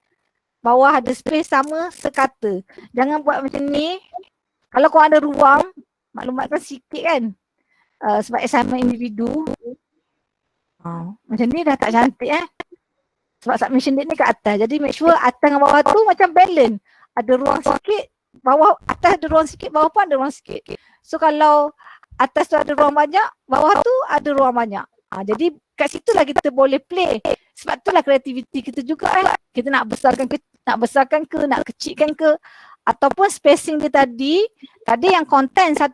bawah ada space sama sekata. Jangan buat macam ni. Kalau korang ada ruang, maklumatkan sikit kan. Sebab assignment individu. Macam ni dah tak cantik Sebab submission date ni kat atas. Jadi make sure atas dengan bawah tu macam balance. Ada ruang sikit, bawah atas ada ruang sikit, bawah pun ada ruang sikit. So kalau atas tu ada ruang banyak, bawah tu ada ruang banyak. Jadi kat situ lah kita boleh play. Sebab itulah kreativiti kita juga Kita nak besarkan ke, nak kecilkan ke. Ataupun spacing dia tadi yang konten 1.5.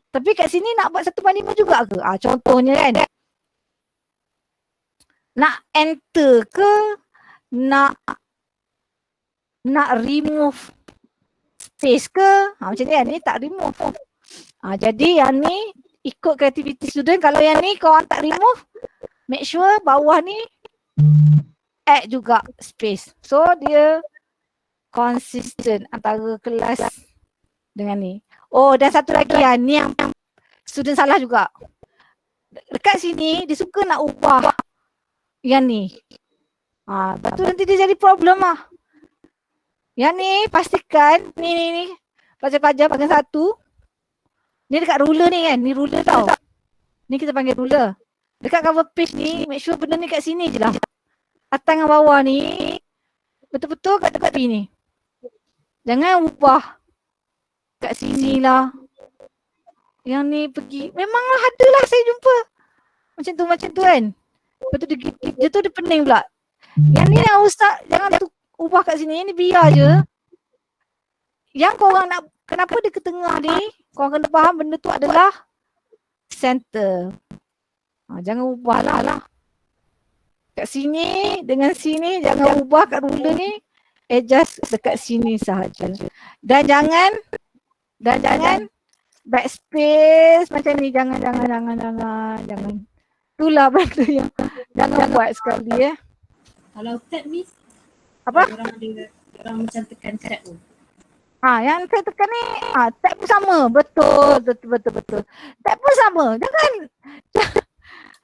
Tapi kat sini nak buat 1.5 juga ke? Contohnya kan. Nak enter ke, nak remove space ke. Macam ni kan, ni tak remove. Jadi yang ni ikut kreativiti student. Kalau yang ni korang tak remove, make sure bawah ni add juga space. So dia consistent antara kelas dengan ni. Oh, dan satu lagi ni yang student salah juga. Dekat sini dia suka nak ubah yang ni. Lepas tu nanti dia jadi problem lah. Yang ni pastikan ni pelajar-pelajar bahagian 1. Ni dekat ruler ni kan, ni ruler tau. Ni kita panggil ruler. Dekat cover page ni, make sure benda ni kat sini je lah. Atas dengan bawah ni, betul-betul kat dekat ni. Jangan ubah kat sini lah. Yang ni pergi, memanglah ada lah saya jumpa. Macam tu kan. Lepas tu dia tu dia pening pula. Yang ni yang ustaz, jangan tu ubah kat sini, ni biar je. Yang korang nak, kenapa dia ke tengah ni, korang kena faham benda tu adalah center. Jangan ubah lah. Kat sini dengan sini, jangan ubah kat ruler ni. Adjust dekat sini sahaja. Dan jangan backspace macam ni. Jangan. Itulah benda yang jangan buat sekali Kalau tab Miss, Apa? orang macam tekan tab tu. Yang saya tekan ni, tab pun sama. Betul. Tab pun sama.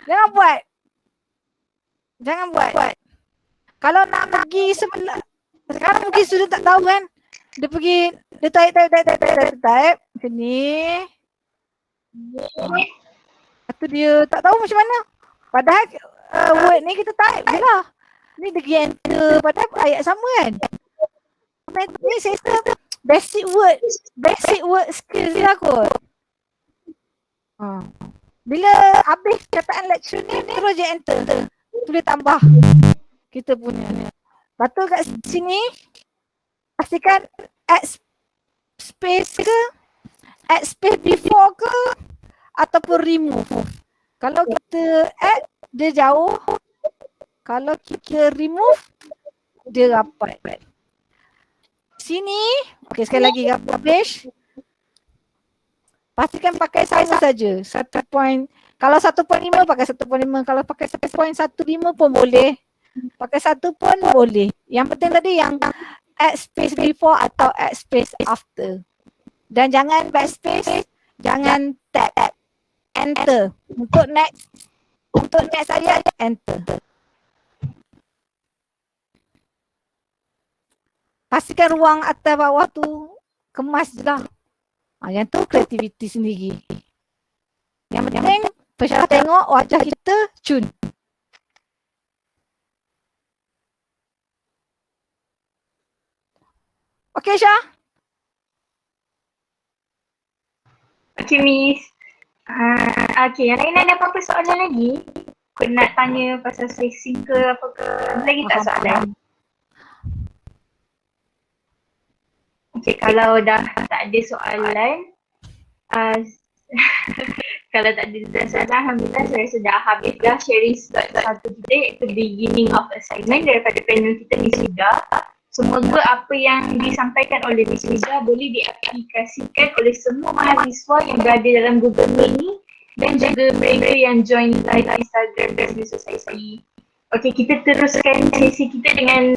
Jangan buat. Kalau nak pergi sebelah, sekarang mungkin student tak tahu kan. Dia pergi, dia type macam ni. Lepas tu dia tak tahu macam mana. Padahal word ni kita type je lah. Ni dia pergi enter, padahal ayat sama kan. Ni sistem basic word skills je lah kot. Bila habis kataan lecture ni, terus je enter. Tulis tambah kita punya. Lepas tu kat sini, pastikan add space ke, add space before ke, ataupun remove. Kalau kita add, dia jauh. Kalau kita remove, dia rapat. Sini, okey sekali lagi gambar page. Pastikan pakai sama saja. 1 kalau 1.5 pakai 1.5, kalau pakai 1.15 pun boleh. Pakai 1 pun boleh. Yang penting tadi yang add space before atau add space after. Dan jangan backspace, jangan tab. Enter. Untuk next saya enter. Pastikan ruang atas bawah tu kemas je lah. Yang tu kreativiti sendiri. Yang penting peserta tengok wajah kita cun. Okey Syah? Okay, Miss. Okay, yang lain ada apa-apa soalan lagi? Kau nak tanya pasal spacing ke apa ke? Ada lagi tak soalan? Okay, kalau dah tak ada soalan, kalau tak ada soalan, Alhamdulillah saya rasa dah habis dah sharing slot satu kita iaitu beginning of assignment daripada panel kita Miss Vida. Semoga apa yang disampaikan oleh Miss Vida boleh diaplikasikan oleh semua mahasiswa yang berada dalam Google Meet ni dan juga mereka yang join live Instagram Business Society. Okay, kita teruskan sesi kita dengan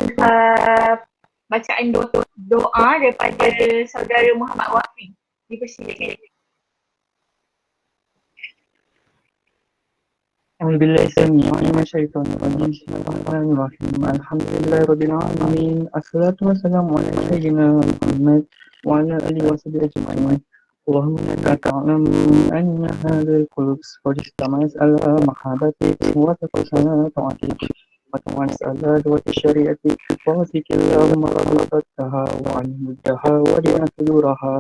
bacaan doa daripada saudara Muhammad Wafi. Dipersilakan. أعوذ بالله السميع العليم من الشيطان الرجيم بسم الله الرحمن الرحيم الحمد لله رب العالمين الصلاة والسلام على سيدنا محمد وعلى آله وصحبه أجمعين اللهم إنك تعلم أن هذا القلوب قد استمعت على محبتك وتقصنا طاعتك وتوسل وتشريعتك ووصيك اللهم ربطتها وعلمتها ودنا صدورها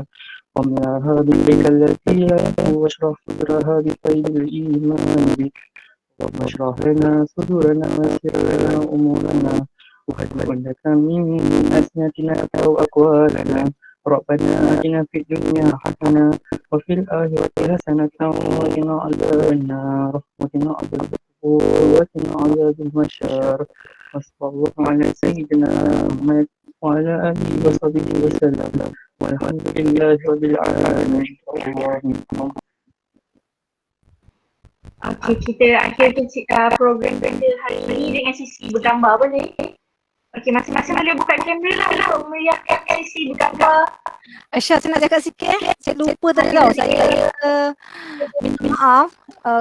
ومنها بك التي لا واشرح صدرها بفيض الإيمان بك واشرح لنا صدورنا ويسر لنا أمورنا وهدئ لك من ألسنتنا أو أقوالنا ربنا آتنا في الدنيا حسنة وفي الآخرة حسنة وقنا عذاب النار وقنا عذاب القبور وقنا عذاب المشار وصلى الله على سيدنا محمد وعلى آله وصحبه وسلم والحمد لله رب العالمين. Okay, kita akhirkan program kita hari ini dengan sesi bergambar boleh? Okay, masing-masing boleh buka kamera lah untuk meriahkan sesi bergambar. Aisyah, saya nak cakap sikit Saya lupa tadi tau. Saya minta maaf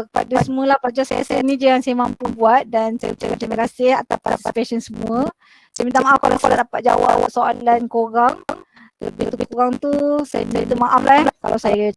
kepada semua lah pelajar saya ni je yang saya mampu buat dan saya ucapkan terima kasih atas participation semua. Saya minta maaf kalau saya dapat jawab soalan korang. Lebih kurang tu saya minta maaf lah kalau saya